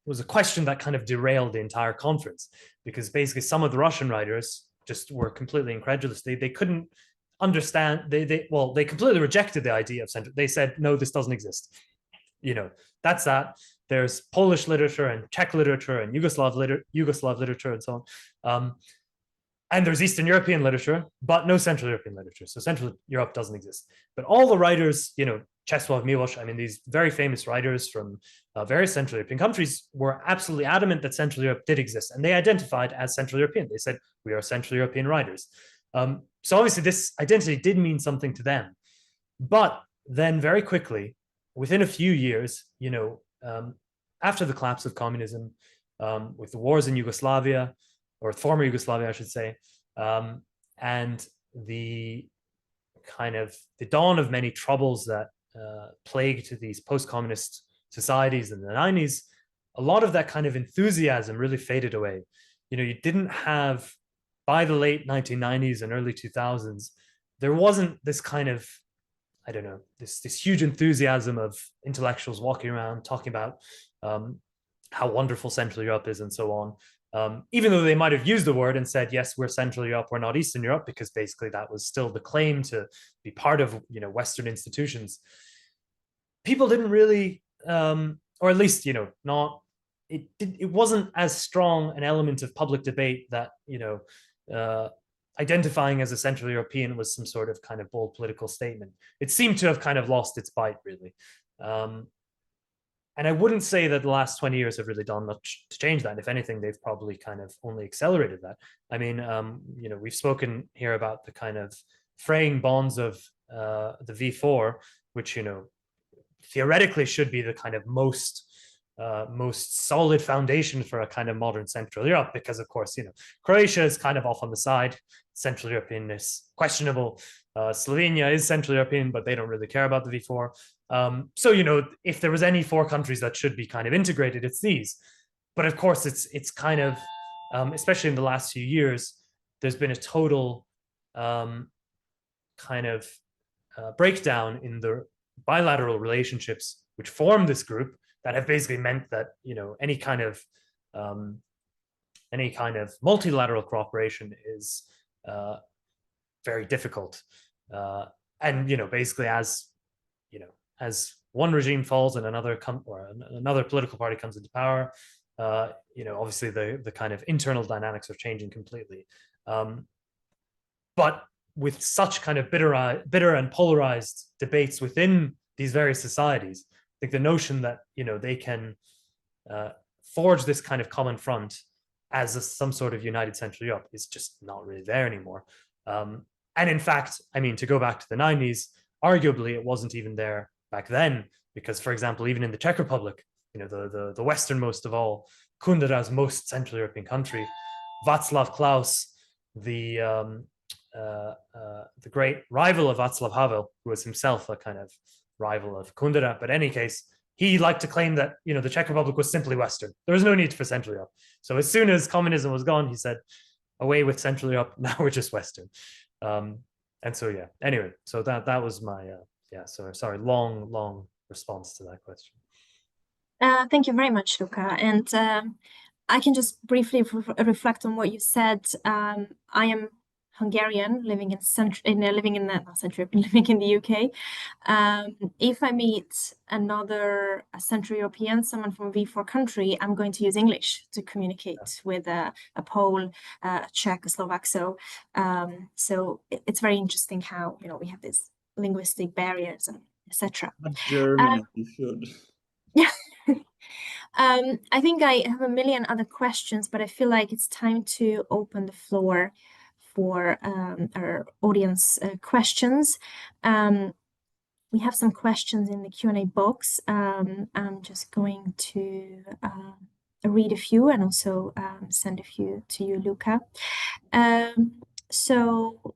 was a question that kind of derailed the entire conference, because basically some of the Russian writers just were completely incredulous. They couldn't understand. They completely rejected the idea of Central. They said, no, this doesn't exist. That's that. There's Polish literature and Czech literature and Yugoslav literature and so on. And there's Eastern European literature, but no Central European literature. So Central Europe doesn't exist. But all the writers, Czesław Miłosz, these very famous writers from various Central European countries were absolutely adamant that Central Europe did exist. And they identified as Central European. They said, we are Central European writers. So obviously this identity did mean something to them. But then very quickly, within a few years, after the collapse of communism, with the wars in Yugoslavia, or former Yugoslavia, I should say, and the kind of the dawn of many troubles that plagued these post-communist societies in the 90s, a lot of that kind of enthusiasm really faded away. You didn't have, by the late 1990s and early 2000s, there wasn't this kind of, I don't know, this huge enthusiasm of intellectuals walking around talking about how wonderful Central Europe is and so on. Even though they might have used the word and said, yes, we're Central Europe, we're not Eastern Europe, because basically that was still the claim to be part of, Western institutions. People didn't really, or at least, not, it wasn't as strong an element of public debate that, identifying as a Central European was some sort of kind of bold political statement. It seemed to have kind of lost its bite, really. And I wouldn't say that the last 20 years have really done much to change that. If anything, they've probably kind of only accelerated that. I mean, we've spoken here about the kind of fraying bonds of the V4, which, theoretically should be the kind of most solid foundation for a kind of modern Central Europe, because of course, Croatia is kind of off on the side. Central European is questionable. Slovenia is Central European, but they don't really care about the V4. So, if there was any 4 countries that should be kind of integrated, it's these. But of course, it's kind of, especially in the last few years, there's been a total kind of breakdown in the bilateral relationships which form this group, that have basically meant that, any kind of multilateral cooperation is very difficult. And, basically as one regime falls and another political party comes into power, obviously the kind of internal dynamics are changing completely. But with such kind of bitter and polarized debates within these various societies, I think the notion that, they can forge this kind of common front as some sort of united Central Europe is just not really there anymore. And in fact, I mean, to go back to the 90s, arguably it wasn't even there back then, because, for example, even in the Czech Republic, the westernmost of all, Kundera's most Central European country, Václav Klaus, the great rival of Václav Havel, who was himself a kind of rival of Kundera, but in any case, he liked to claim that, the Czech Republic was simply Western. There was no need for Central Europe. So as soon as communism was gone, he said, away with Central Europe, now we're just Western. And so, yeah, anyway, so that was my, sorry, long response to that question. Thank you very much, Luca. And I can just briefly reflect on what you said. I am Hungarian, living in the UK. If I meet another Central European, someone from a V4 country, I'm going to use English to communicate with a Pole, a Czech, a Slovak. So it's very interesting how we have these linguistic barriers and etc. German, you should. Yeah. I think I have a million other questions, but I feel like it's time to open the floor for our audience questions. We have some questions in the Q&A box. I'm just going to read a few and also send a few to you, Luca. So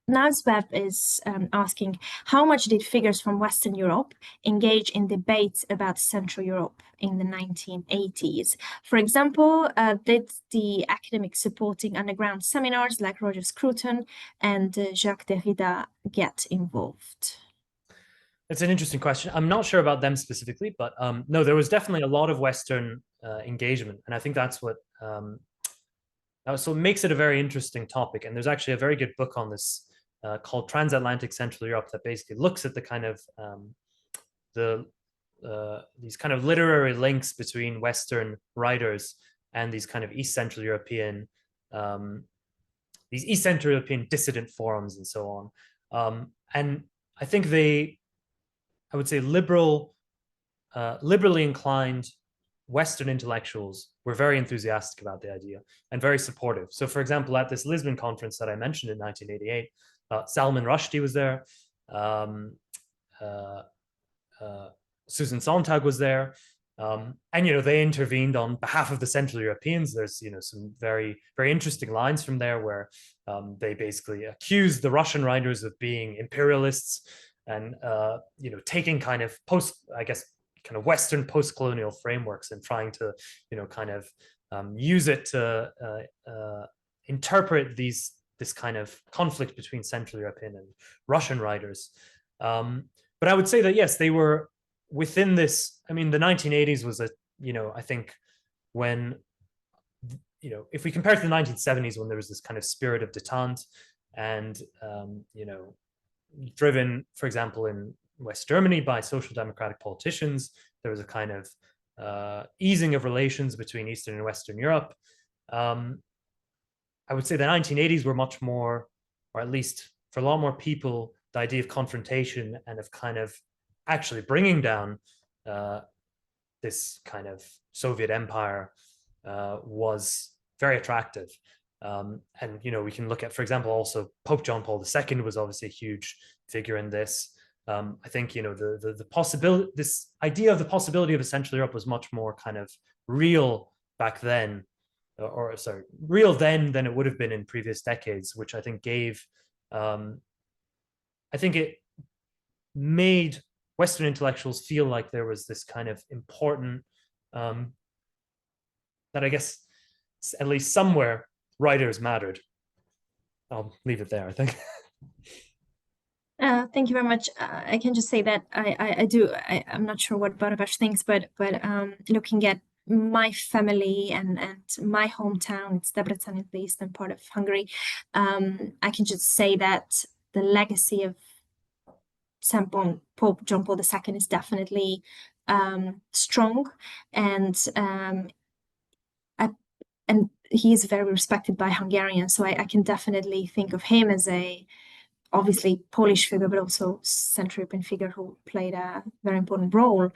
Nazweb is asking, how much did figures from Western Europe engage in debates about Central Europe in the 1980s? For example, did the academics supporting underground seminars like Roger Scruton and Jacques Derrida get involved? It's an interesting question. I'm not sure about them specifically, but no, there was definitely a lot of Western engagement. And I think that's what so it makes it a very interesting topic. And there's actually a very good book on this called Transatlantic Central Europe that basically looks at the kind of these kind of literary links between Western writers and these kind of East Central European dissident forums and so on. And I think I would say liberally inclined Western intellectuals were very enthusiastic about the idea and very supportive. So, for example, at this Lisbon conference that I mentioned in 1988, Salman Rushdie was there. Susan Sontag was there. And, they intervened on behalf of the Central Europeans. There's, some very, very interesting lines from there where they basically accused the Russian writers of being imperialists and, taking kind of kind of Western post-colonial frameworks and trying to, kind of use it to interpret this kind of conflict between Central European and Russian writers. But I would say that, yes, they were within this. I mean, the 1980s was I think when, if we compare to the 1970s, when there was this kind of spirit of detente and, driven, for example, in West Germany by social democratic politicians, there was a kind of easing of relations between Eastern and Western Europe. I would say the 1980s were much more, or at least for a lot more people, the idea of confrontation and of kind of actually bringing down this kind of Soviet empire was very attractive. And, we can look at, for example, also Pope John Paul II was obviously a huge figure in this. I think, the possibility, this idea of the possibility of a Central Europe was much more kind of real back then, or sorry, real then than it would have been in previous decades, which I think gave, I think it made Western intellectuals feel like there was this kind of important, that I guess, at least somewhere, writers mattered. I'll leave it there, I think. Thank you very much. I can just say that I'm not sure what Barabas thinks, but looking at my family and my hometown, it's Debrecen, in the eastern part of Hungary. I can just say that the legacy of Pope John Paul II is definitely strong, and he is very respected by Hungarians. So I can definitely think of him as a obviously Polish figure, but also Central European figure who played a very important role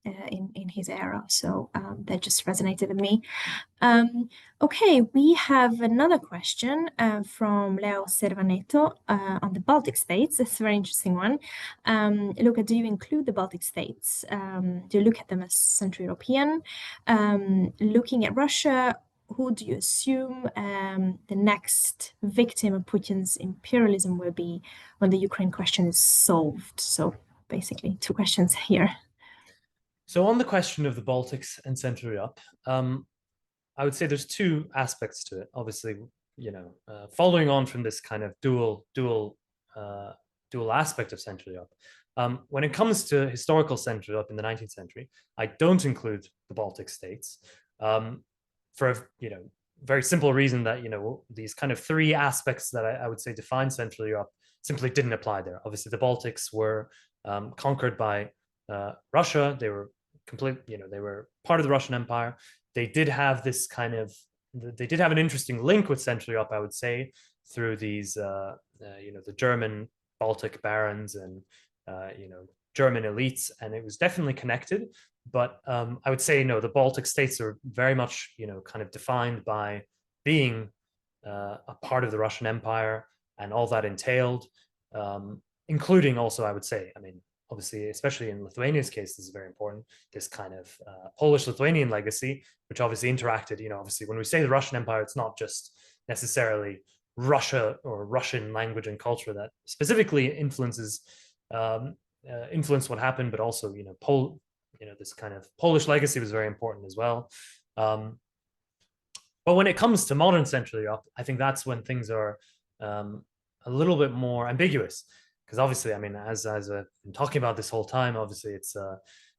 in his era. So that just resonated with me. Okay, we have another question from Leo Servaneto on the Baltic states. It's a very interesting one. Luca, do you include the Baltic states? Do you look at them as Central European? Looking at Russia, who do you assume the next victim of Putin's imperialism will be when the Ukraine question is solved? So basically, two questions here. So on the question of the Baltics and Central Europe, I would say there's two aspects to it. Obviously, following on from this kind of dual aspect of Central Europe. When it comes to historical Central Europe in the 19th century, I don't include the Baltic states. For a very simple reason that these kind of three aspects that I would say define Central Europe simply didn't apply there. Obviously, the Baltics were conquered by Russia. They were they were part of the Russian Empire. They did have this kind of, they did have an interesting link with Central Europe, I would say, through these the German Baltic barons and German elites, and it was definitely connected. But I would say, no, the Baltic states are very much, kind of defined by being a part of the Russian Empire and all that entailed, including also, I would say, I mean, obviously, especially in Lithuania's case, this is very important, this kind of Polish-Lithuanian legacy, which obviously interacted, obviously, when we say the Russian Empire, it's not just necessarily Russia or Russian language and culture that specifically influenced what happened, but also, this kind of Polish legacy was very important as well. But when it comes to modern Central Europe, I think that's when things are a little bit more ambiguous. Because obviously, I mean, as I've been talking about this whole time, obviously it's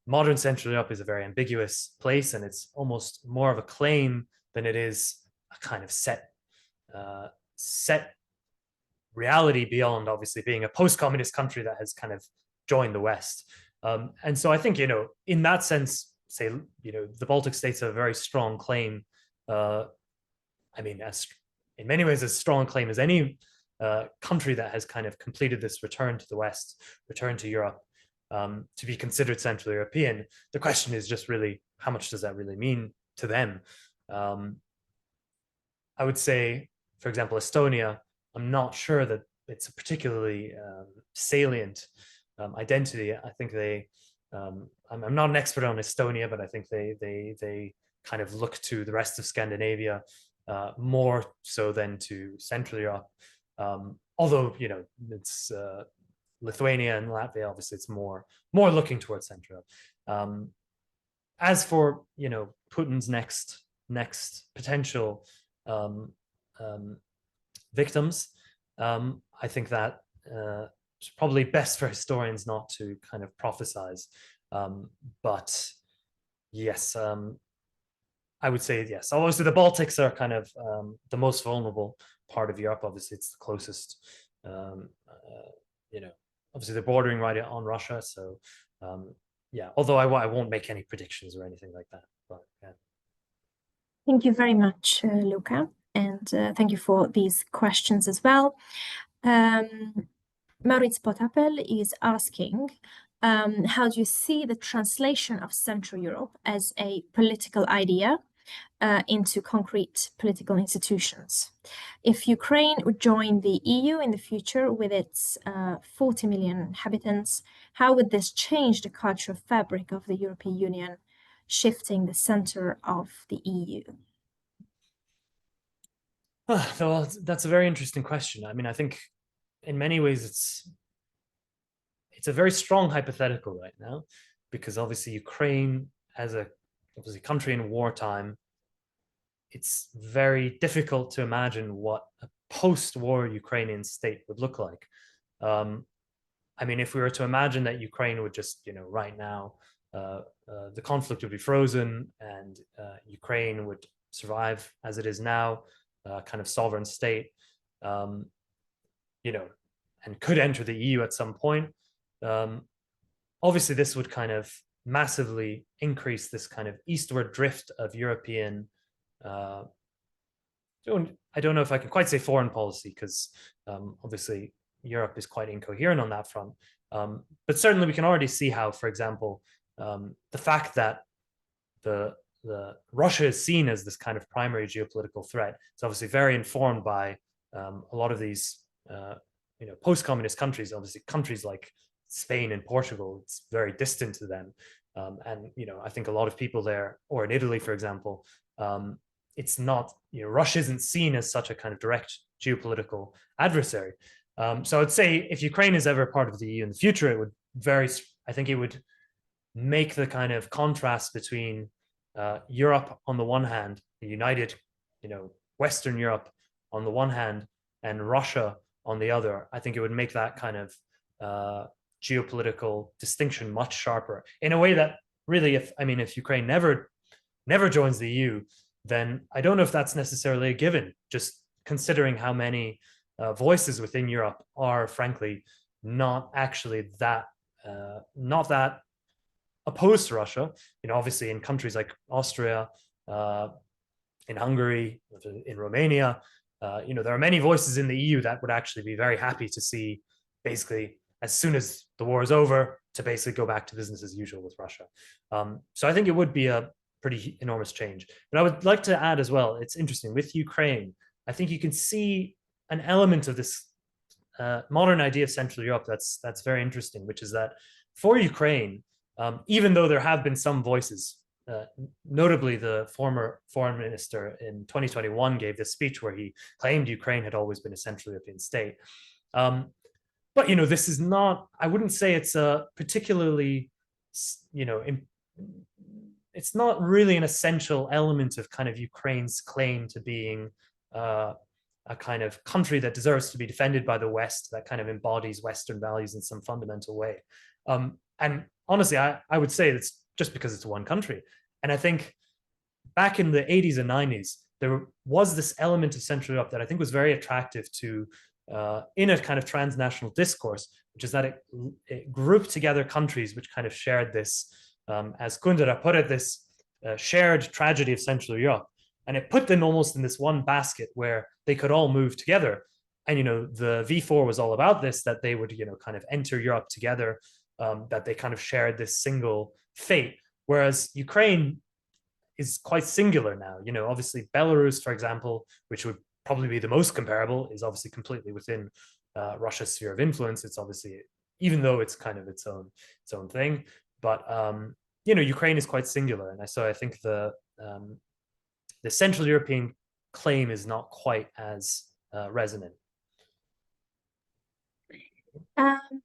modern Central Europe is a very ambiguous place, and it's almost more of a claim than it is a kind of set reality beyond obviously being a post-communist country that has kind of joined the West. And so I think, in that sense, say, the Baltic states have a very strong claim. I mean, as in many ways, as strong a claim as any country that has kind of completed this return to the West, return to Europe, to be considered Central European. The question is just really, how much does that really mean to them? I would say, for example, Estonia, I'm not sure that it's a particularly salient identity. I think they, I'm not an expert on Estonia, but I think they kind of look to the rest of Scandinavia more so than to Central Europe. Although, it's Lithuania and Latvia, obviously it's more looking towards Central Europe. As for, you know, Putin's next potential victims, I think that it's probably best for historians not to kind of prophesize. But yes, I would say yes. Obviously, the Baltics are kind of the most vulnerable part of Europe. Obviously, it's the closest. You know, obviously they're bordering right on Russia. So yeah, although I won't make any predictions or anything like that. But yeah. Thank you very much, Luca, and thank you for these questions as well. Maurits Potapel is asking, how do you see the translation of Central Europe as a political idea into concrete political institutions? If Ukraine would join the EU in the future with its 40 million inhabitants, how would this change the cultural fabric of the European Union, shifting the center of the EU? Well, that's a very interesting question. I mean, I think in many ways it's a very strong hypothetical right now, because obviously Ukraine as a obviously country in wartime, it's very difficult to imagine what a post-war Ukrainian state would look like. I mean, if we were to imagine that Ukraine would just, you know, right now, the conflict would be frozen and Ukraine would survive as it is now, kind of sovereign state, you know, and could enter the EU at some point. Obviously, this would kind of massively increase this kind of eastward drift of European, I don't know if I can quite say foreign policy, because obviously Europe is quite incoherent on that front. But certainly we can already see how, for example, the fact that the Russia is seen as this kind of primary geopolitical threat, it's obviously very informed by a lot of these you know, post-communist countries. Obviously countries like Spain and Portugal, it's very distant to them, and you know, I think a lot of people there, or in Italy for example, it's not, you know, Russia isn't seen as such a kind of direct geopolitical adversary. So I'd say if Ukraine is ever part of the EU in the future, it would I think it would make the kind of contrast between Europe on the one hand, the united, you know, Western Europe on the one hand, and Russia on the other. I think it would make that kind of geopolitical distinction much sharper, in a way that really, if Ukraine never joins the EU, then I don't know if that's necessarily a given, just considering how many voices within Europe are frankly not actually that not that opposed to Russia. You know, obviously in countries like Austria, in Hungary, in Romania, you know, there are many voices in the EU that would actually be very happy to see, basically, as soon as the war is over, to basically go back to business as usual with Russia. So I think it would be a pretty enormous change. But I would like to add as well, it's interesting with Ukraine, I think you can see an element of this modern idea of Central Europe that's very interesting, which is that for Ukraine, even though there have been some voices, notably the former foreign minister in 2021 gave this speech where he claimed Ukraine had always been a Central European state. But, you know, this is not, I wouldn't say it's a particularly, you know, it's not really an essential element of kind of Ukraine's claim to being a kind of country that deserves to be defended by the West, that kind of embodies Western values in some fundamental way. And honestly, I would say it's just because it's one country. And I think back in the 80s and 90s, there was this element of Central Europe that I think was very attractive to, in a kind of transnational discourse, which is that it grouped together countries which kind of shared this, as Kundera put it, this shared tragedy of Central Europe. And it put them almost in this one basket where they could all move together. And, you know, the V4 was all about this, that they would, you know, kind of enter Europe together, that they kind of shared this single fate. Whereas Ukraine is quite singular now. You know, obviously Belarus, for example, which would probably be the most comparable, is obviously completely within Russia's sphere of influence. It's obviously, even though it's kind of its own thing, but you know, Ukraine is quite singular. And so I think the Central European claim is not quite as resonant.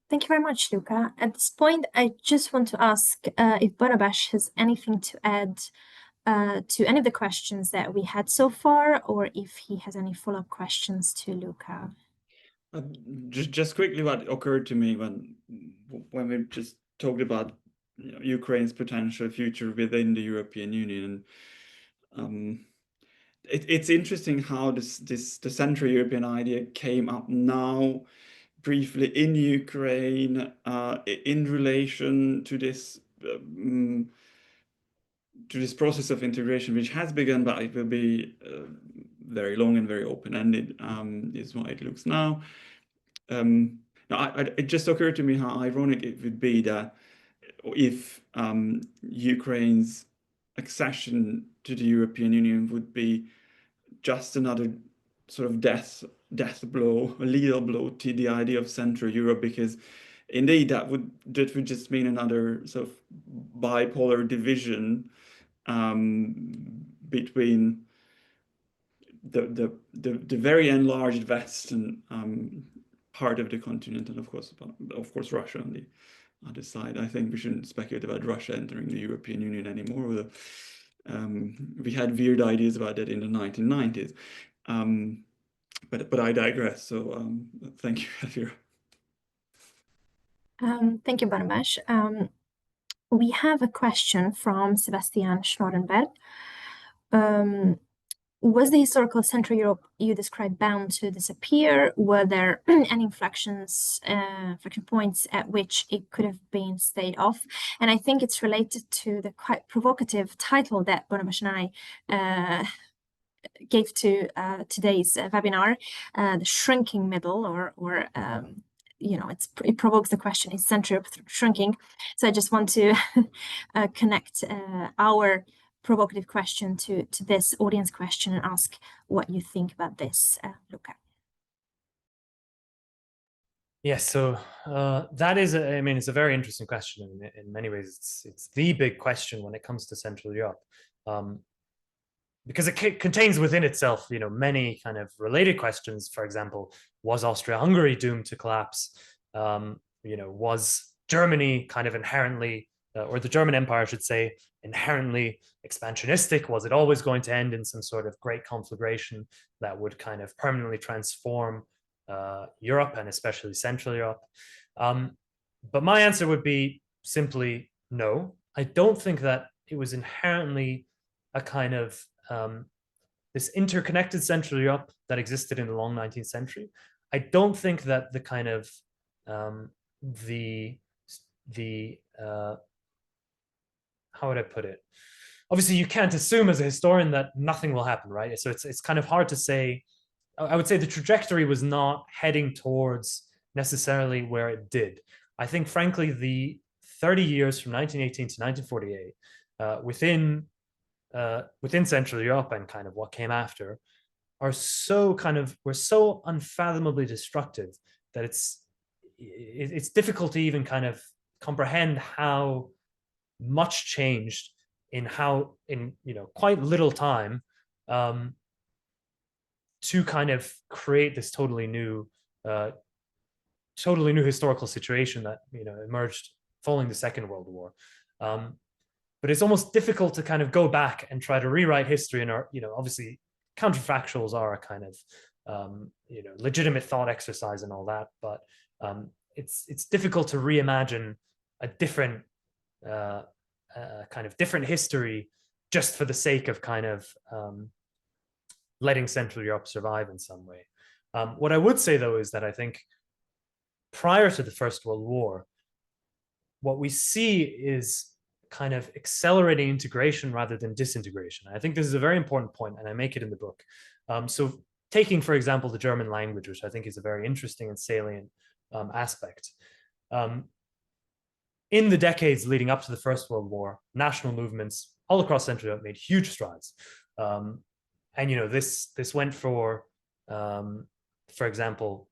Thank you very much, Luca. At this point, I just want to ask if Barabas has anything to add to any of the questions that we had so far, or if he has any follow-up questions to Luca. Just quickly, what occurred to me when we just talked about Ukraine's potential future within the European Union. It's interesting how the Central European idea came up now, briefly in Ukraine, in relation to this process of integration, which has begun, but it will be very long and very open-ended, is what it looks now. Now, it just occurred to me how ironic it would be that if Ukraine's accession to the European Union would be just another sort of death blow, a lethal blow to the idea of Central Europe, because indeed that would just mean another sort of bipolar division between the very enlarged Western part of the continent, and of course Russia on the other side. I think we shouldn't speculate about Russia entering the European Union anymore. We had weird ideas about that in the 1990s, but I digress. So thank you, Elvira. Thank you, Barabas. We have a question from Sebastian Schnorrenberg. Was the historical Central Europe you described bound to disappear? Were there any inflection points at which it could have been stayed off? And I think it's related to the quite provocative title that Barabas and I gave to today's webinar, the shrinking middle, or it provokes the question: is Central Europe shrinking? So I just want to connect our provocative question to this audience question and ask what you think about this, Luca. Yes, so that is, I mean, it's a very interesting question. In many ways, it's the big question when it comes to Central Europe, because it contains within itself, many kind of related questions. For example, was Austria-Hungary doomed to collapse? Was Germany kind of inherently, or the German Empire, I should say, inherently expansionistic? Was it always going to end in some sort of great conflagration that would kind of permanently transform Europe, and especially Central Europe? But my answer would be simply no. I don't think that it was inherently a kind of this interconnected Central Europe that existed in the long 19th century. I don't think that the kind of how would I put it? Obviously, you can't assume as a historian that nothing will happen, right? So it's kind of hard to say. I would say the trajectory was not heading towards necessarily where it did. I think, frankly, the 30 years from 1918 to 1948 within Central Europe and kind of what came after were so unfathomably destructive that it's difficult to even kind of comprehend how much changed in quite little time to kind of create this totally new historical situation that emerged following the Second World War. But it's almost difficult to kind of go back and try to rewrite history. And obviously counterfactuals are a kind of legitimate thought exercise and all that, but it's difficult to reimagine a different kind of different history just for the sake of kind of letting Central Europe survive in some way. What I would say, though, is that I think prior to the First World War, what we see is kind of accelerating integration rather than disintegration. I think this is a very important point, and I make it in the book. So taking, for example, the German language, which I think is a very interesting and salient aspect. In the decades leading up to the First World War, national movements all across Central Europe made huge strides. And this went for example,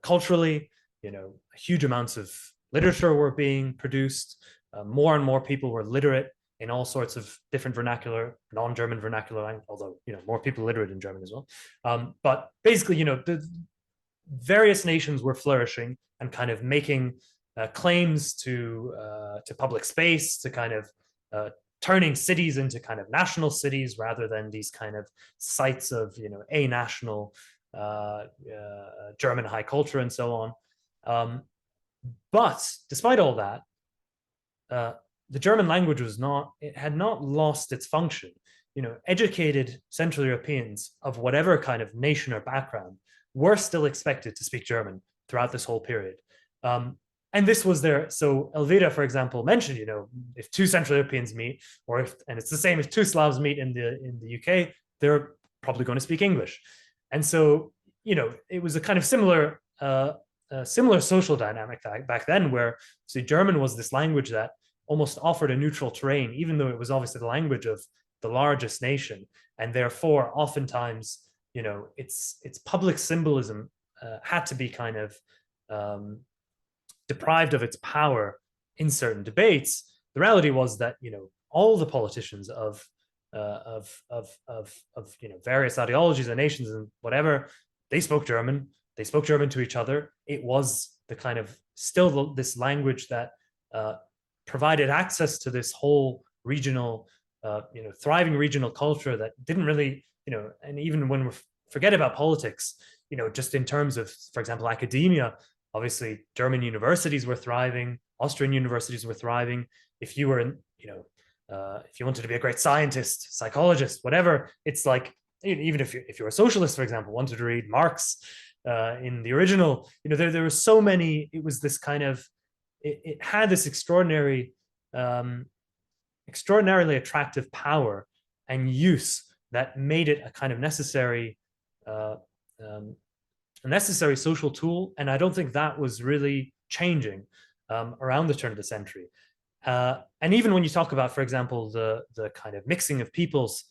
culturally, huge amounts of literature were being produced. More and more people were literate in all sorts of different vernacular, non-German vernacular language, although more people literate in German as well. But basically, various nations were flourishing and kind of making claims to public space, to kind of turning cities into kind of national cities rather than these kind of sites of, a national German high culture and so on. But despite all that, the German language had not lost its function. Educated Central Europeans of whatever kind of nation or background were still expected to speak German throughout this whole period. And this was there. So Elvira, for example, mentioned, if two Central Europeans meet, and it's the same if two Slavs meet in the UK, they're probably going to speak English. And so, it was a kind of similar social dynamic back then, where German was this language that almost offered a neutral terrain, even though it was obviously the language of the largest nation, and therefore oftentimes, its public symbolism had to be kind of deprived of its power in certain debates. The reality was that all the politicians of various ideologies and nations and whatever, they spoke German. They spoke German to each other. It was the kind of still this language that provided access to this whole regional, thriving regional culture that didn't really, and even when we forget about politics, just in terms of, for example, academia, obviously German universities were thriving, Austrian universities were thriving. If you were, if you wanted to be a great scientist, psychologist, whatever, it's like, even if you're a socialist, for example, wanted to read Marx in the original, there were so many. It was this kind of, it had this extraordinarily attractive power and use that made it a kind of necessary social tool. And I don't think that was really changing around the turn of the century. And even when you talk about, for example, the kind of mixing of peoples,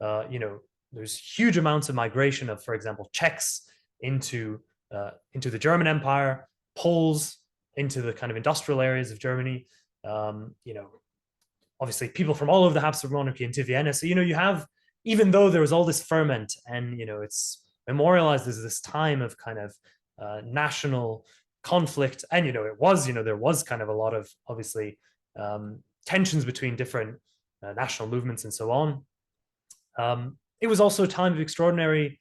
there's huge amounts of migration of, for example, Czechs into the German Empire, Poles into the kind of industrial areas of Germany. Obviously people from all over the Habsburg monarchy into Vienna. So, you have, even though there was all this ferment and, it's memorialized as this time of kind of national conflict. And, there was kind of a lot of, obviously, tensions between different national movements and so on. It was also a time of extraordinary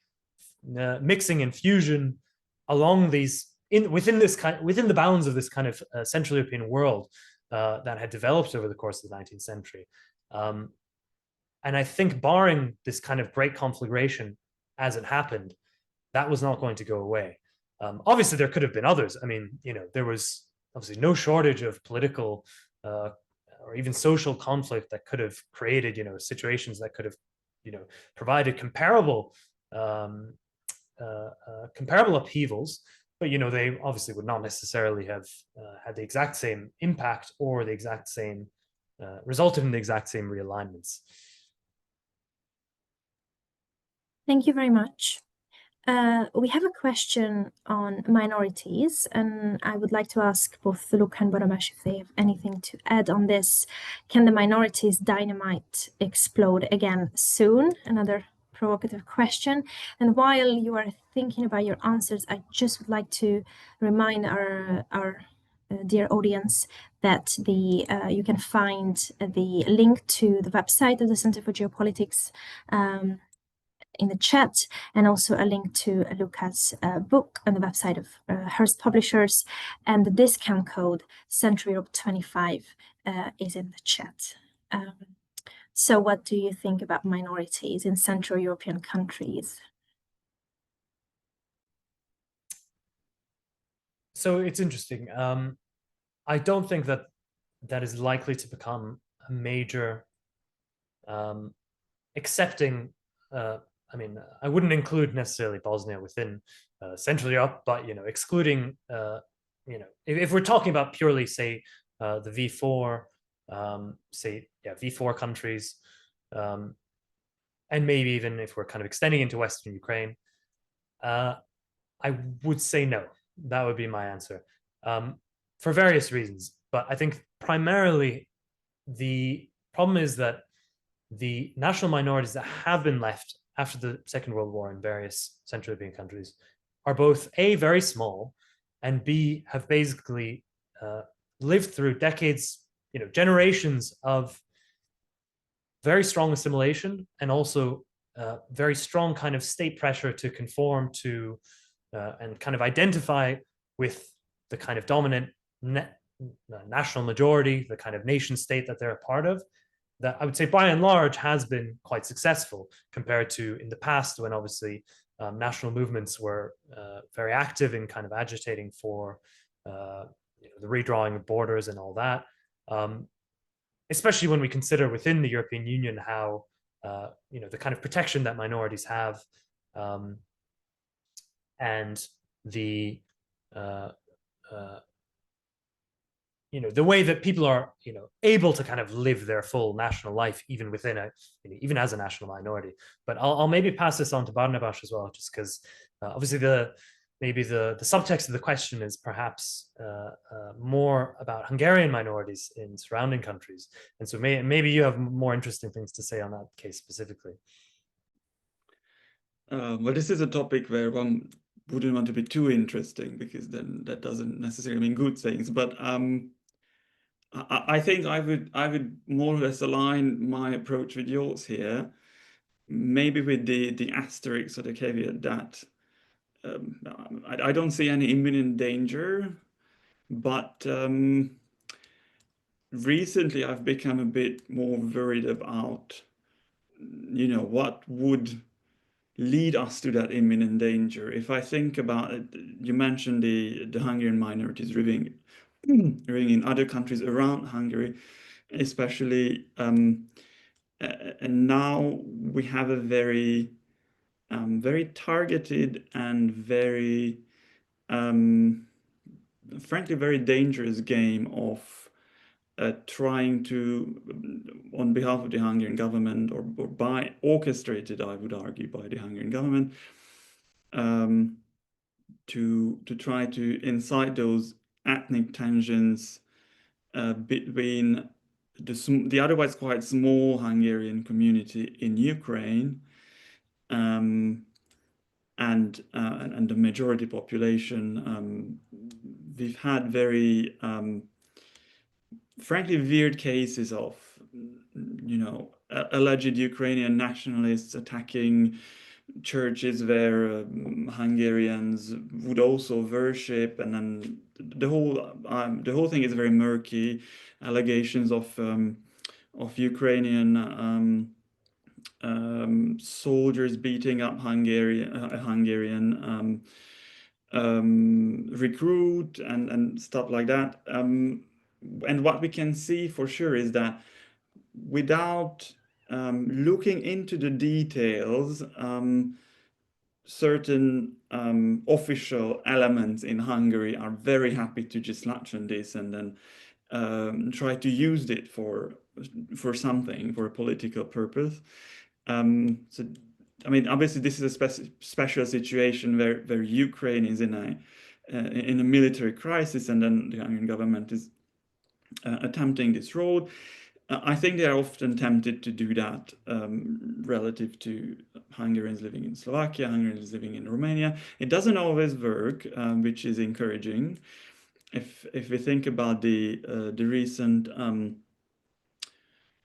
mixing and fusion along these, within the bounds of this kind of Central European world that had developed over the course of the 19th century. And I think, barring this kind of great conflagration as it happened, that was not going to go away. Obviously, there could have been others. I mean, there was obviously no shortage of political or even social conflict that could have created, situations that could have, provided comparable upheavals. But, they obviously would not necessarily have had the exact same impact or the exact same, resulted in the exact same realignments. Thank you very much. We have a question on minorities, and I would like to ask both Luca and Baramesh if they have anything to add on this. Can the minorities dynamite explode again soon? Another provocative question. And while you are thinking about your answers, I just would like to remind our dear audience that you can find the link to the website of the Center for Geopolitics in the chat, and also a link to Luca's book on the website of Hearst Publishers, and the discount code Central Europe 25 is in the chat. So what do you think about minorities in Central European countries? So it's interesting. I don't think that is likely to become a major accepting. I mean, I wouldn't include necessarily Bosnia within Central Europe, but excluding, if we're talking about purely, say, the V4, V4 countries, and maybe even if we're kind of extending into Western Ukraine, I would say no. That would be my answer, for various reasons. But I think primarily the problem is that the national minorities that have been left after the Second World War in various Central European countries are both A, very small, and B, have basically lived through decades, generations of very strong assimilation, and also very strong kind of state pressure to conform to and kind of identify with the kind of dominant national majority, the kind of nation state that they're a part of, that I would say by and large has been quite successful compared to in the past, when obviously national movements were very active in kind of agitating for the redrawing of borders and all that. Especially when we consider within the European Union how the kind of protection that minorities have, and the the way that people are able to kind of live their full national life even within even as a national minority. But I'll maybe pass this on to Barnabas as well, just because obviously maybe the subtext of the question is perhaps more about Hungarian minorities in surrounding countries, and so maybe you have more interesting things to say on that case specifically. Well, this is a topic where one wouldn't want to be too interesting, because then that doesn't necessarily mean good things. But I think I would more or less align my approach with yours here, maybe with the asterisk or the caveat that I don't see any imminent danger, but recently I've become a bit more worried about what would lead us to that imminent danger. If I think about it, you mentioned the Hungarian minorities living in other countries around Hungary, especially, and now we have a very targeted and very frankly very dangerous game of trying to, on behalf of the Hungarian government, or orchestrated, I would argue, by the Hungarian government, to try to incite those ethnic tensions between the otherwise quite small Hungarian community in Ukraine and the majority population. We've had very frankly weird cases of alleged Ukrainian nationalists attacking churches where Hungarians would also worship, and then the whole thing is very murky. Allegations of Ukrainian soldiers beating up Hungarian recruit and stuff like that. And what we can see for sure is that without looking into the details, certain official elements in Hungary are very happy to just latch on this and then try to use it for something, for a political purpose. So, I mean, obviously, this is a special situation where Ukraine is in a military crisis, and then the Hungarian government is attempting this road. I think they are often tempted to do that relative to Hungarians living in Slovakia, Hungarians living in Romania. It doesn't always work, which is encouraging. If we think about the recent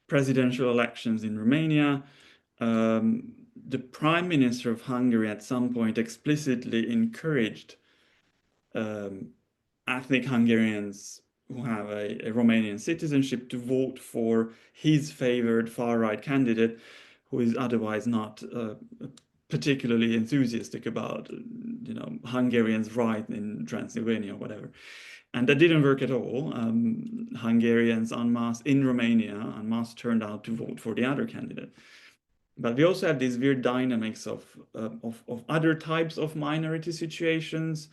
presidential elections in Romania, the Prime Minister of Hungary at some point explicitly encouraged ethnic Hungarians who have a Romanian citizenship to vote for his favored far-right candidate, who is otherwise not particularly enthusiastic about Hungarians' right in Transylvania or whatever. And that didn't work at all. Hungarians en masse in Romania en masse turned out to vote for the other candidate. But we also have these weird dynamics of other types of minority situations.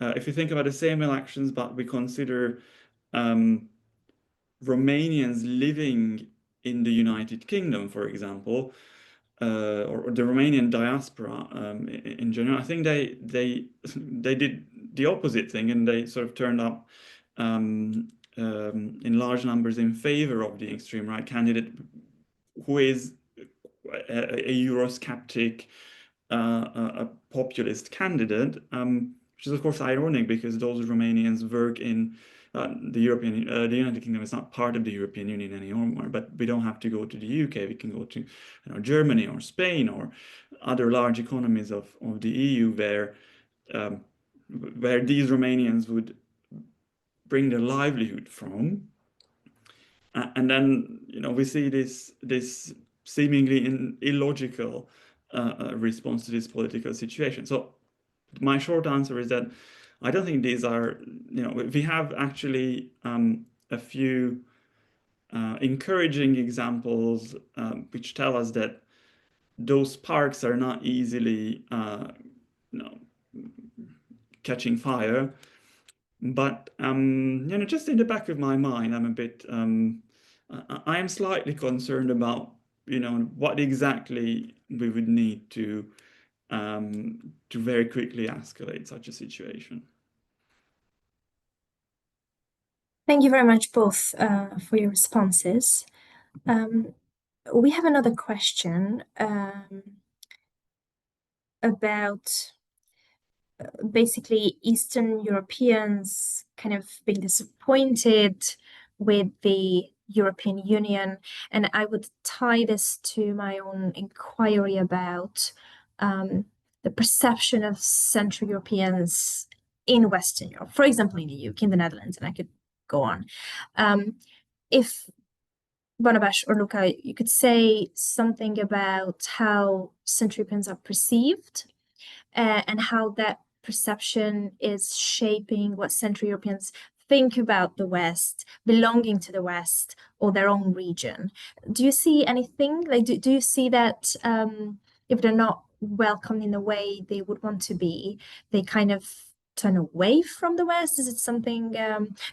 If you think about the same elections, but we consider Romanians living in the United Kingdom, for example, or the Romanian diaspora in general, I think they did the opposite thing, and they sort of turned up in large numbers in favor of the extreme right candidate, who is a Eurosceptic, a populist candidate, which is of course ironic because those Romanians work in the United Kingdom is not part of the European Union anymore, but we don't have to go to the UK. We can go to Germany or Spain or other large economies of the EU where these Romanians would bring their livelihood from. And then we see this seemingly illogical response to this political situation. So my short answer is that I don't think these are, we have actually a few encouraging examples which tell us that those sparks are not easily catching fire. But just in the back of my mind, I'm a bit I am slightly concerned about what exactly we would need to very quickly escalate such a situation. Thank you very much both for your responses. We have another question about basically Eastern Europeans kind of being disappointed with the European Union. And I would tie this to my own inquiry about the perception of Central Europeans in Western Europe, for example, in the UK, in the Netherlands, and I could go on. If Barnabas or Luca, you could say something about how Central Europeans are perceived and how that perception is shaping what Central Europeans think about the West, belonging to the West or their own region. Do you see anything? Like, do you see that if they're not welcomed in the way they would want to be, they kind of turn away from the West? Is it something,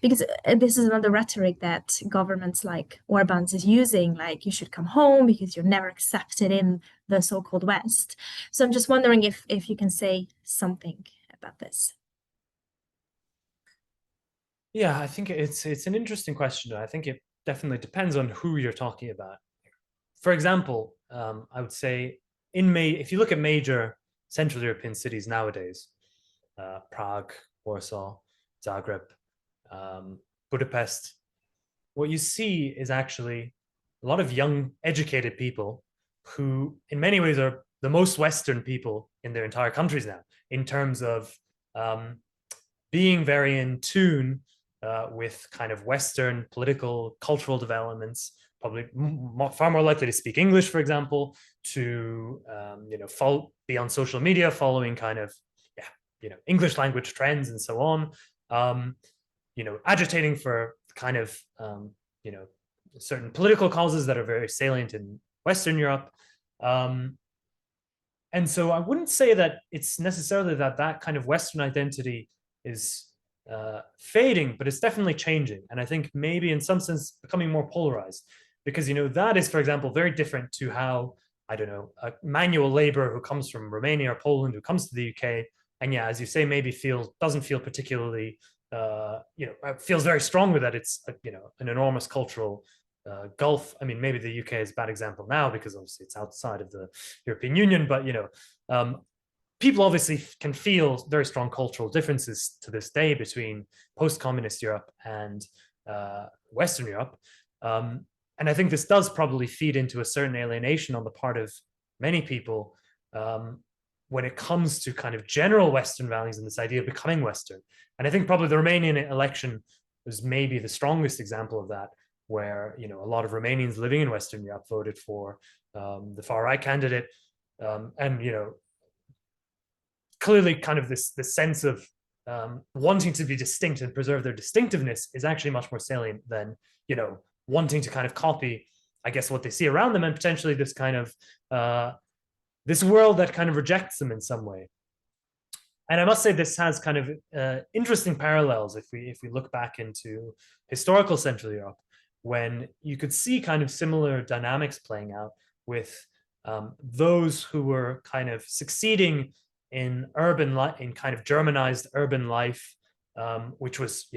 because this is another rhetoric that governments like Orban's is using, like you should come home because you're never accepted in the so-called West. So I'm just wondering if you can say something about this. Yeah, I think it's an interesting question. I think it definitely depends on who you're talking about. For example, I would say if you look at major Central European cities nowadays, Prague, Warsaw, Zagreb, Budapest, what you see is actually a lot of young, educated people who, in many ways, are the most Western people in their entire countries now, in terms of being very in tune with kind of Western political, cultural developments, probably far more likely to speak English, for example, to be on social media, following kind of English language trends and so on, agitating for kind of certain political causes that are very salient in Western Europe. And so I wouldn't say that it's necessarily that kind of Western identity is fading, but it's definitely changing. And I think maybe in some sense becoming more polarized, because that is, for example, very different to how, I don't know, a manual laborer who comes from Romania or Poland who comes to the UK and, yeah, as you say, maybe doesn't feel particularly feels very strongly that it's an enormous cultural gulf. I mean, maybe the UK is a bad example now because obviously it's outside of the European Union, but people obviously can feel very strong cultural differences to this day between post-communist Europe and Western Europe. And I think this does probably feed into a certain alienation on the part of many people when it comes to kind of general Western values and this idea of becoming Western. And I think probably the Romanian election was maybe the strongest example of that, where a lot of Romanians living in Western Europe voted for the far right candidate, and clearly kind of this sense of wanting to be distinct and preserve their distinctiveness is actually much more salient than wanting to kind of copy, I guess, what they see around them, and potentially this kind of this world that kind of rejects them in some way. And I must say this has kind of interesting parallels if we look back into historical Central Europe, when you could see kind of similar dynamics playing out with those who were kind of succeeding in urban life, in kind of Germanized urban life, which was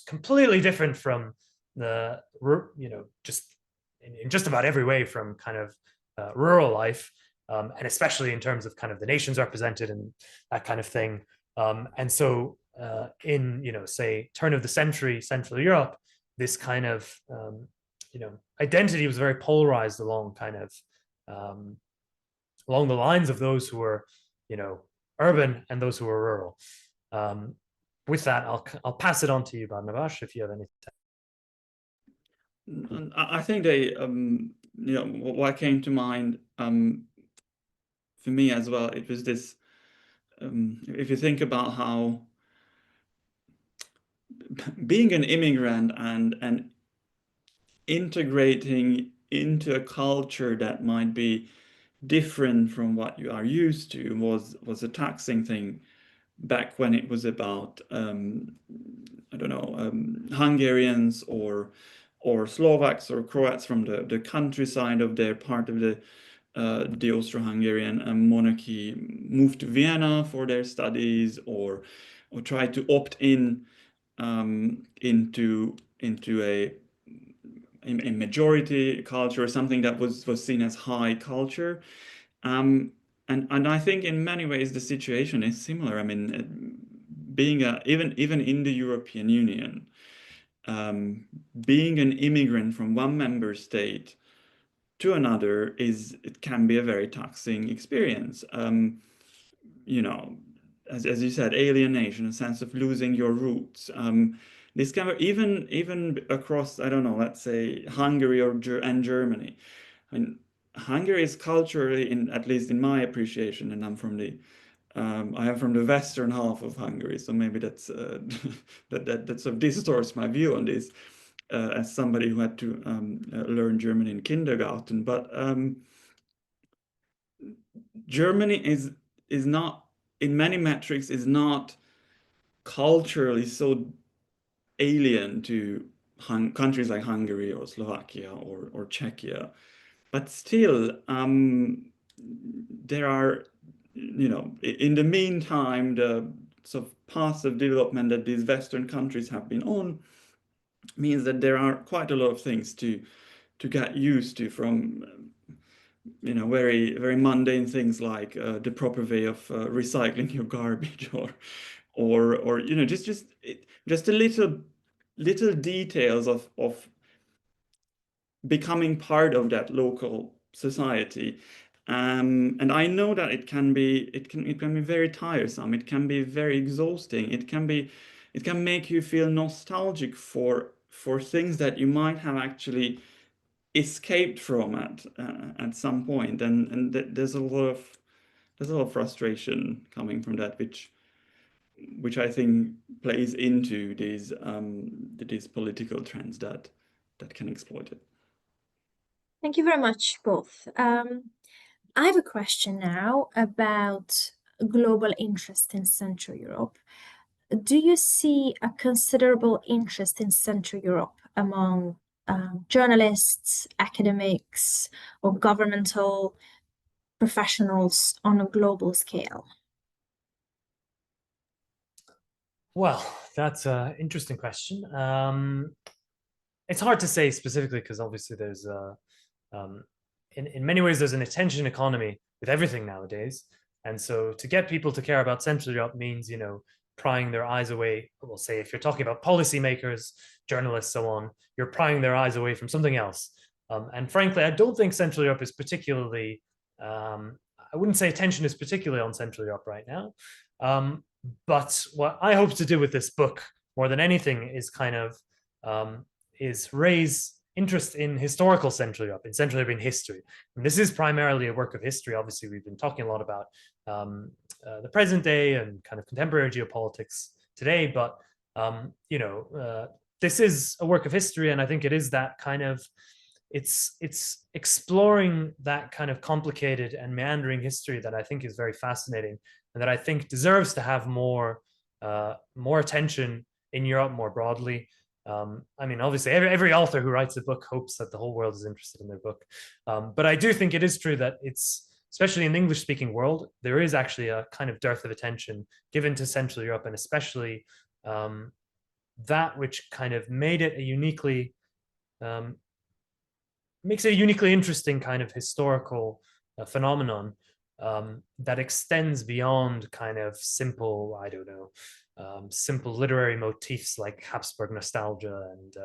completely different from the just in just about every way from kind of rural life. and especially in terms of kind of the nations represented and that kind of thing. And so in, say, turn of the century Central Europe, this kind of identity was very polarized along kind of along the lines of those who were urban and those who were rural. With that, I'll pass it on to you, Barnabas, if you have anything. I think what came to mind for me as well, it was this, if you think about how being an immigrant and integrating into a culture that might be different from what you are used to was a taxing thing back when it was about I don't know, Hungarians or Slovaks or Croats from the countryside of their part of the Austro-Hungarian monarchy moved to Vienna for their studies or tried to opt in into a majority culture or something that was seen as high culture. And I think in many ways the situation is similar. I mean, being even in the European Union, being an immigrant from one member state to another it can be a very taxing experience. As you said, alienation, a sense of losing your roots. This can be even across, I don't know, let's say Hungary and Germany. I mean, Hungary is culturally, at least in my appreciation, and I am from the western half of Hungary, so maybe that's that sort of distorts my view on this as somebody who had to learn German in kindergarten. But Germany is not, in many metrics, is not culturally so alien to countries like Hungary or Slovakia or Czechia. But still, there are, in the meantime, the sort of path of development that these Western countries have been on means that there are quite a lot of things to get used to, from very very mundane things like the proper way of recycling your garbage, or just a little details of becoming part of that local society. And I know that it can be very tiresome. It can be very exhausting. It can make you feel nostalgic for things that you might have actually escaped from at some point. And there's a lot of frustration coming from that, which I think plays into these political trends that can exploit it. Thank you very much, both. I have a question now about global interest in Central Europe. Do you see a considerable interest in Central Europe among journalists, academics, or governmental professionals on a global scale? Well, that's an interesting question. It's hard to say specifically because obviously there's in many ways there's an attention economy with everything nowadays, and so to get people to care about Central Europe means prying their eyes away. We'll say if you're talking about policymakers, journalists, so on, you're prying their eyes away from something else. And frankly, I don't think Central Europe is particularly. I wouldn't say attention is particularly on Central Europe right now. But what I hope to do with this book, more than anything, is kind of is raise interest in historical Central Europe, in Central European history. And this is primarily a work of history. Obviously, we've been talking a lot about the present day and kind of contemporary geopolitics today, but this is a work of history, and I think it is that kind of it's exploring that kind of complicated and meandering history that I think is very fascinating and that I think deserves to have more attention in Europe more broadly. I mean, obviously, every author who writes a book hopes that the whole world is interested in their book. But I do think it is true that it's, especially in the English-speaking world, there is actually a kind of dearth of attention given to Central Europe, and especially that which kind of made it a uniquely, makes it a uniquely interesting kind of historical phenomenon that extends beyond kind of simple, I don't know, simple literary motifs like Habsburg nostalgia and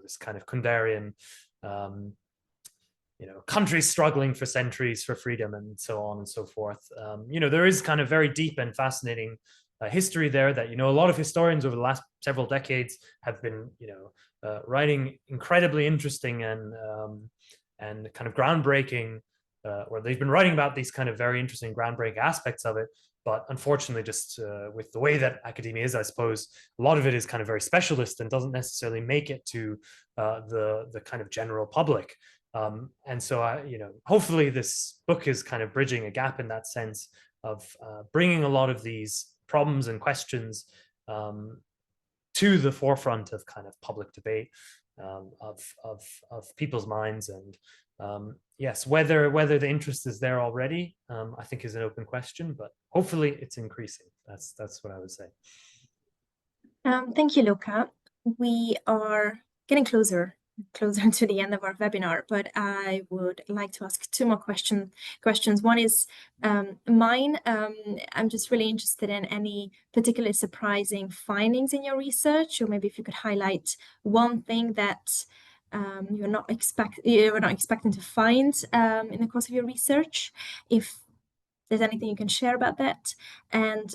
this kind of Kunderian, countries struggling for centuries for freedom and so on and so forth. There is kind of very deep and fascinating history there that a lot of historians over the last several decades have been writing incredibly interesting and kind of groundbreaking, or they've been writing about these kind of very interesting groundbreaking aspects of it. But unfortunately, just with the way that academia is, I suppose a lot of it is kind of very specialist and doesn't necessarily make it to the kind of general public. And so hopefully this book is kind of bridging a gap in that sense of bringing a lot of these problems and questions to the forefront of kind of public debate, of people's minds. And yes, whether the interest is there already, I think is an open question, but hopefully it's increasing. That's what I would say. Thank you, Luca. We are getting closer to the end of our webinar, but I would like to ask two more questions. One is mine. I'm just really interested in any particularly surprising findings in your research, or maybe if you could highlight one thing that you were not expecting to find in the course of your research, if there's anything you can share about that. And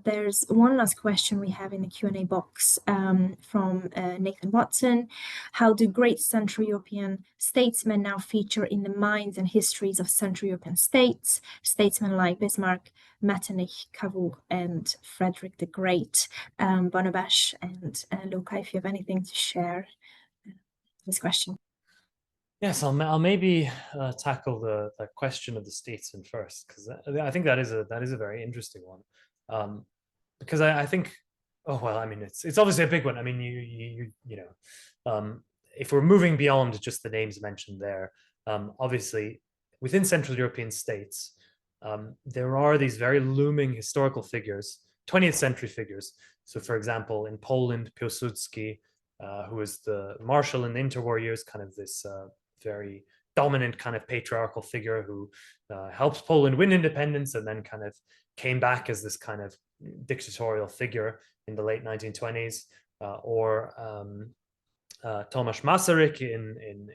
there's one last question we have in the Q&A box from Nathan Watson. How do great Central European statesmen now feature in the minds and histories of Central European states? Statesmen like Bismarck, Metternich, Cavour, and Frederick the Great. Barnabas and Luca, if you have anything to share this question. Yes, I'll maybe tackle the question of the statesman first, because I think that is a very interesting one. Because I think, it's obviously a big one. I mean, if we're moving beyond just the names mentioned there, obviously within Central European states, there are these very looming historical figures, 20th century figures. So, for example, in Poland, Piłsudski, who was the marshal in the interwar years, kind of this very dominant kind of patriarchal figure who helped Poland win independence and then kind of came back as this kind of dictatorial figure in the late 1920s, or Tomáš Masaryk in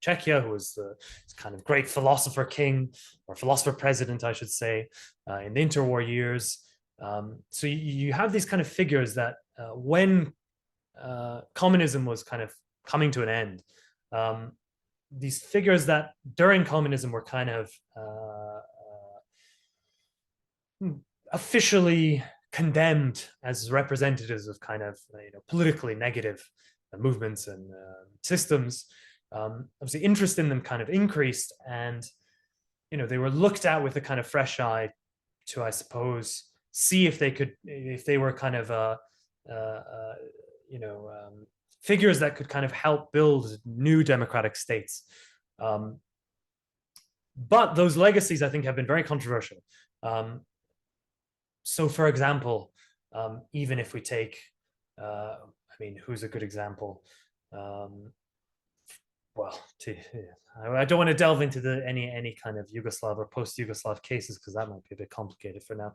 Czechia, who was the kind of great philosopher king, or philosopher president, I should say, in the interwar years. So you have these kind of figures that when communism was kind of coming to an end, these figures that during communism were kind of officially condemned as representatives of kind of politically negative movements and systems. Obviously, interest in them kind of increased, and they were looked at with a kind of fresh eye to, I suppose, see if they were kind of figures that could kind of help build new democratic states. But those legacies, I think, have been very controversial. So, for example, even if we take, who's a good example? I don't want to delve into any kind of Yugoslav or post-Yugoslav cases, because that might be a bit complicated for now.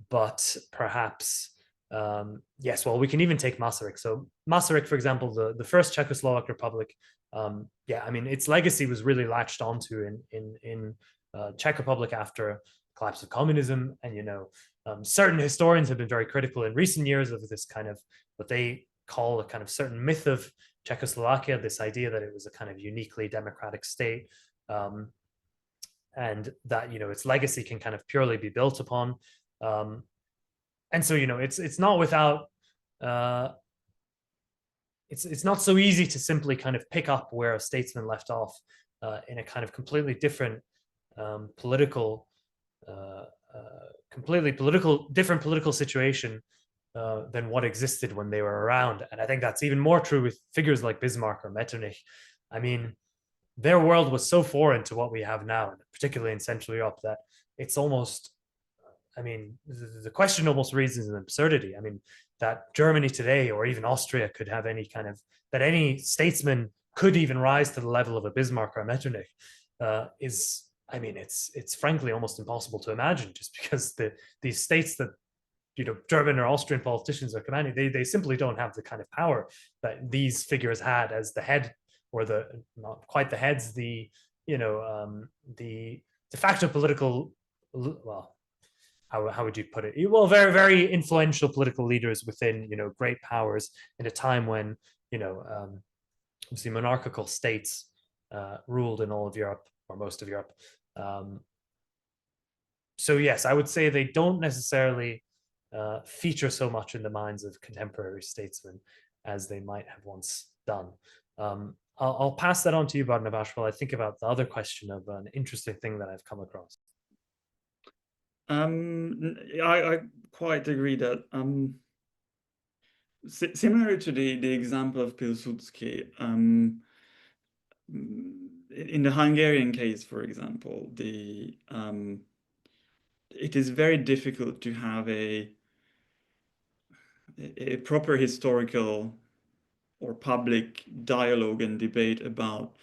But perhaps, yes, well, we can even take Masaryk. So Masaryk, for example, the first Czechoslovak Republic, its legacy was really latched onto in Czech Republic after collapse of communism. And certain historians have been very critical in recent years of this kind of what they call a kind of certain myth of Czechoslovakia, this idea that it was a kind of uniquely democratic state, and that its legacy can kind of purely be built upon. And so it's not without it's not so easy to simply kind of pick up where a statesman left off in a kind of completely different political different political situation than what existed when they were around. And I think that's even more true with figures like Bismarck or Metternich. I mean, their world was so foreign to what we have now, particularly in Central Europe, that it's almost, the question almost raises an absurdity. I mean, that Germany today, or even Austria, could have that any statesman could even rise to the level of a Bismarck or a Metternich is I mean, it's frankly almost impossible to imagine, just because these states that, you know, German or Austrian politicians are commanding, they simply don't have the kind of power that these figures had as the head, or the, not quite the heads, the, you know, the de facto political, well, how would you put it? Well, very, very influential political leaders within, you know, great powers in a time when, you know, obviously monarchical states ruled in all of Europe, or most of Europe. So yes, I would say they don't necessarily feature so much in the minds of contemporary statesmen as they might have once done. I'll pass that on to you, Barnabas, while I think about the other question of an interesting thing that I've come across. I quite agree that similar to the example of Pilsudski, in the Hungarian case, for example, it is very difficult to have a proper historical or public dialogue and debate about,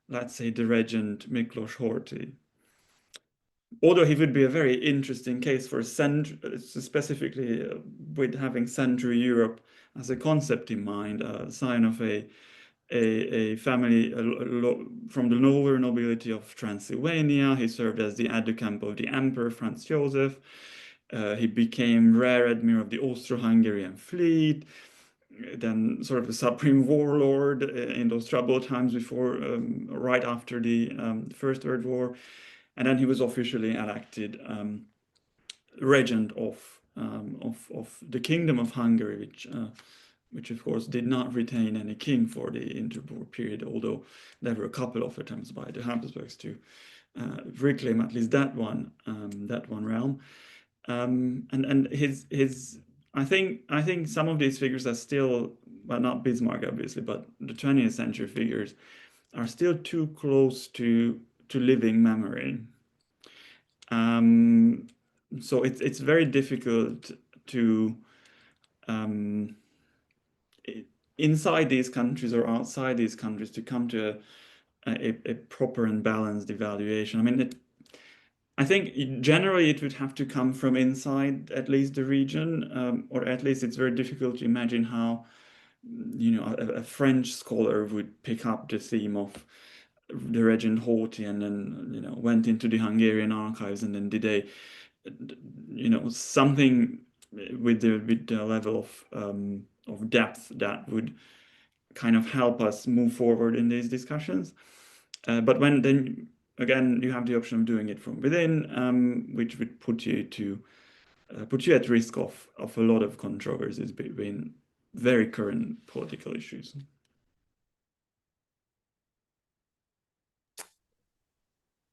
let's say, the regent Miklos Horthy. Although he would be a very interesting case for specifically with having Central Europe as a concept in mind, a sign of a family from the lower nobility of Transylvania. He served as the aide-de-camp of the Emperor Franz Joseph. He became rear admiral of the Austro-Hungarian fleet, then sort of a supreme warlord in those troubled times before, right after the First World War. And then he was officially elected regent of the Kingdom of Hungary, which of course did not retain any king for the interwar period, although there were a couple of attempts by the Habsburgs to reclaim at least that one realm. And his I think some of these figures are still, well, not Bismarck obviously, but the 20th century figures are still too close to living memory. So it's very difficult to inside these countries or outside these countries to come to a proper and balanced evaluation. I mean, I think generally it would have to come from inside at least the region, or at least it's very difficult to imagine how, you know, a French scholar would pick up the theme of the regent Horthy and then, you know, went into the Hungarian archives and then did a, you know, something with the level of depth that would kind of help us move forward in these discussions. But when then again you have the option of doing it from within, which would put you at risk of a lot of controversies between very current political issues.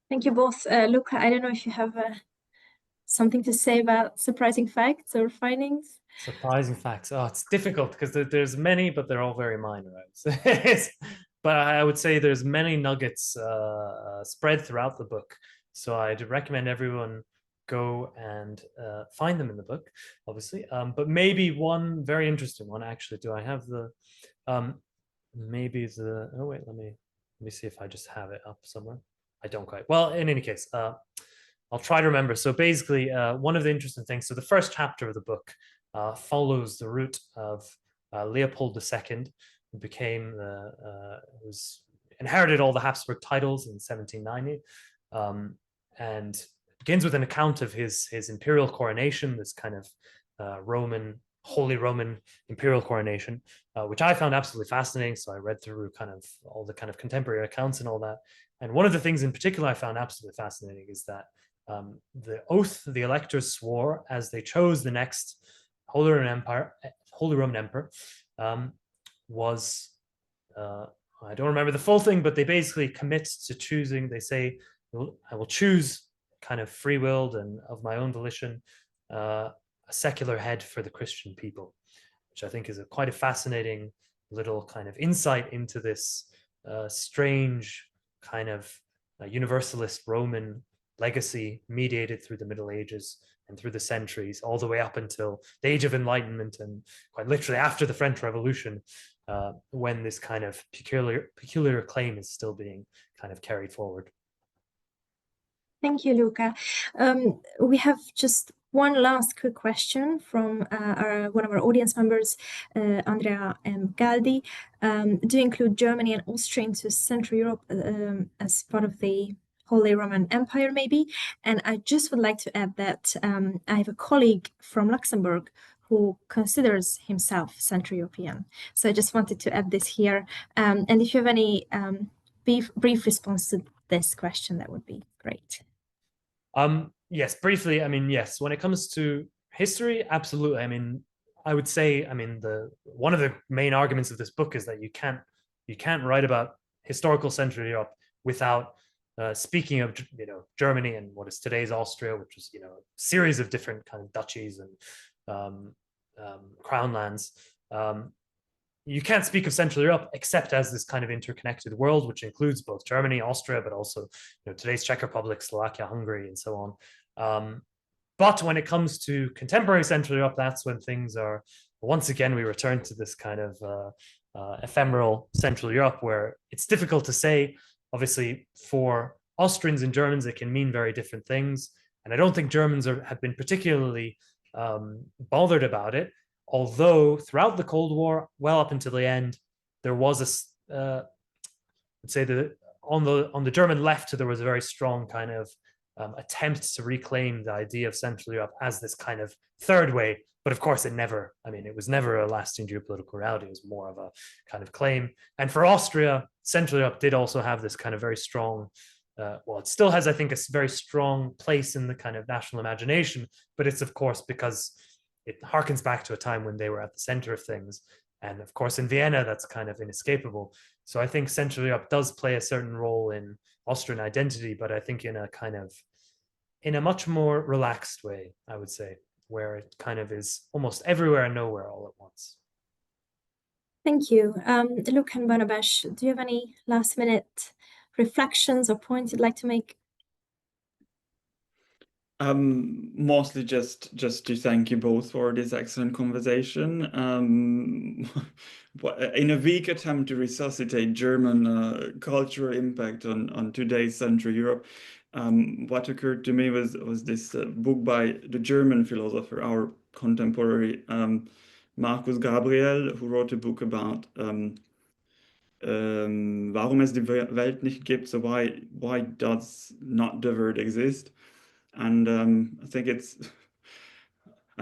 Thank you both. Luca, I don't know if you have something to say about surprising facts or findings. Surprising facts. Oh, it's difficult because there's many, but they're all very minor. But I would say there's many nuggets spread throughout the book. So I'd recommend everyone go and find them in the book, obviously. But maybe one very interesting one, actually. Do I have the, maybe the, oh wait, let me see if I just have it up somewhere. I don't quite. Well, in any case, I'll try to remember. So basically, one of the interesting things, so the first chapter of the book follows the route of Leopold II, who became inherited all the Habsburg titles in 1790, and begins with an account of his imperial coronation, this kind of Holy Roman imperial coronation, which I found absolutely fascinating. So I read through kind of all the kind of contemporary accounts and all that. And one of the things in particular I found absolutely fascinating is that the oath the electors swore as they chose the next Holy Roman Emperor was, I don't remember the full thing, but they basically commit to choosing, they say, I will choose kind of free-willed and of my own volition, a secular head for the Christian people, which I think is quite a fascinating little kind of insight into this strange kind of universalist Roman legacy mediated through the Middle Ages and through the centuries, all the way up until the Age of Enlightenment and quite literally after the French Revolution, when this kind of peculiar claim is still being kind of carried forward. Thank you, Luca. We have just one last quick question from one of our audience members, Andrea Galdi. Do you include Germany and Austria into Central Europe as part of the Holy Roman Empire, maybe? And I just would like to add that I have a colleague from Luxembourg who considers himself Central European. So I just wanted to add this here. And if you have any brief response to this question, that would be great. Yes, briefly, I mean, yes, when it comes to history, absolutely. I mean, I would say, I mean, one of the main arguments of this book is that you can't write about historical Central Europe without speaking of, you know, Germany and what is today's Austria, which is, you know, a series of different kind of duchies and crown lands. You can't speak of Central Europe except as this kind of interconnected world, which includes both Germany, Austria, but also, you know, today's Czech Republic, Slovakia, Hungary, and so on. But when it comes to contemporary Central Europe, that's when things are, once again, we return to this kind of ephemeral Central Europe, where it's difficult to say. Obviously, for Austrians and Germans, it can mean very different things. And I don't think Germans have been particularly bothered about it. Although throughout the Cold War, well up until the end, there was let's say that on the German left, there was a very strong kind of attempt to reclaim the idea of Central Europe as this kind of third way. But of course, it was never a lasting geopolitical reality. It was more of a kind of claim. And for Austria, Central Europe did also have this kind of very strong, well, it still has, I think, a very strong place in the kind of national imagination. But it's, of course, because it harkens back to a time when they were at the center of things. And of course, in Vienna, that's kind of inescapable. So I think Central Europe does play a certain role in Austrian identity, but I think in a much more relaxed way, I would say, where it kind of is almost everywhere and nowhere all at once. Thank you. Luca and Barnabas, do you have any last minute reflections or points you'd like to make? Mostly just to thank you both for this excellent conversation. In a weak attempt to resuscitate German cultural impact on today's Central Europe, what occurred to me was this book by the German philosopher, our contemporary Markus Gabriel, who wrote a book about warum es die Welt nicht gibt, so why does not the world exist? And I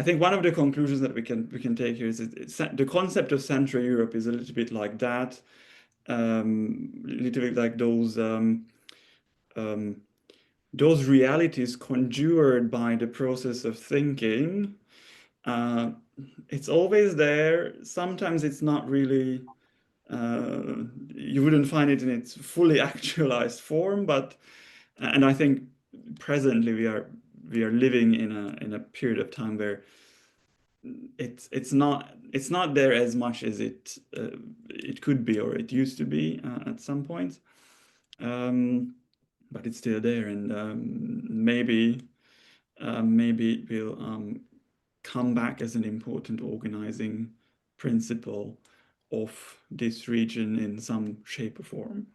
think one of the conclusions that we can take here is the concept of Central Europe is a little bit like that, a little bit like those realities conjured by the process of thinking. It's always there. Sometimes it's not really. You wouldn't find it in its fully actualized form, and I think presently we are living in a period of time where it's not there as much as it could be or it used to be at some point, but it's still there, and maybe it will come back as an important organizing principle of this region in some shape or form.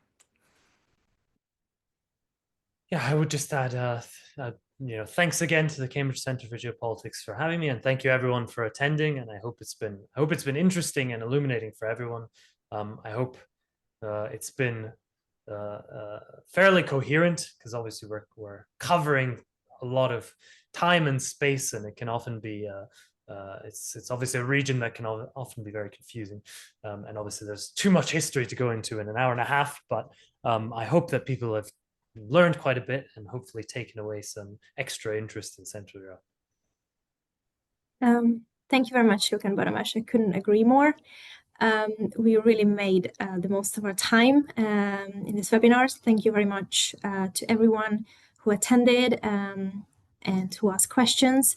Yeah, I would just add, thanks again to the Cambridge Centre for Geopolitics for having me, and thank you everyone for attending. And I hope it's been interesting and illuminating for everyone. I hope it's been fairly coherent, because obviously we're covering a lot of time and space, and it can often be it's obviously a region that can often be very confusing, and obviously there's too much history to go into in an hour and a half. But I hope that people have learned quite a bit and hopefully taken away some extra interest in Central Europe. Thank you very much, Luca and Barnabas. I couldn't agree more. We really made the most of our time in this webinar. Thank you very much to everyone who attended and who asked questions.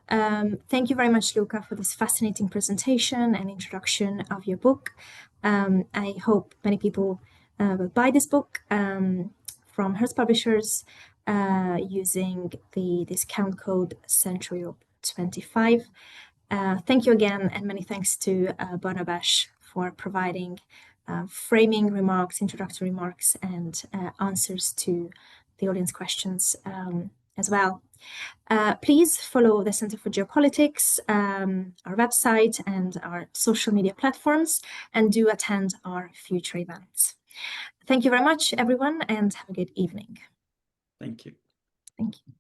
Thank you very much, Luca, for this fascinating presentation and introduction of your book. I hope many people will buy this book from Hertz Publishers using the discount code Central Europe 25. Thank you again, and many thanks to Barnabas for providing framing remarks, introductory remarks, and answers to the audience questions as well. Please follow the Center for Geopolitics, our website and our social media platforms, and do attend our future events. Thank you very much, everyone, and have a good evening. Thank you. Thank you.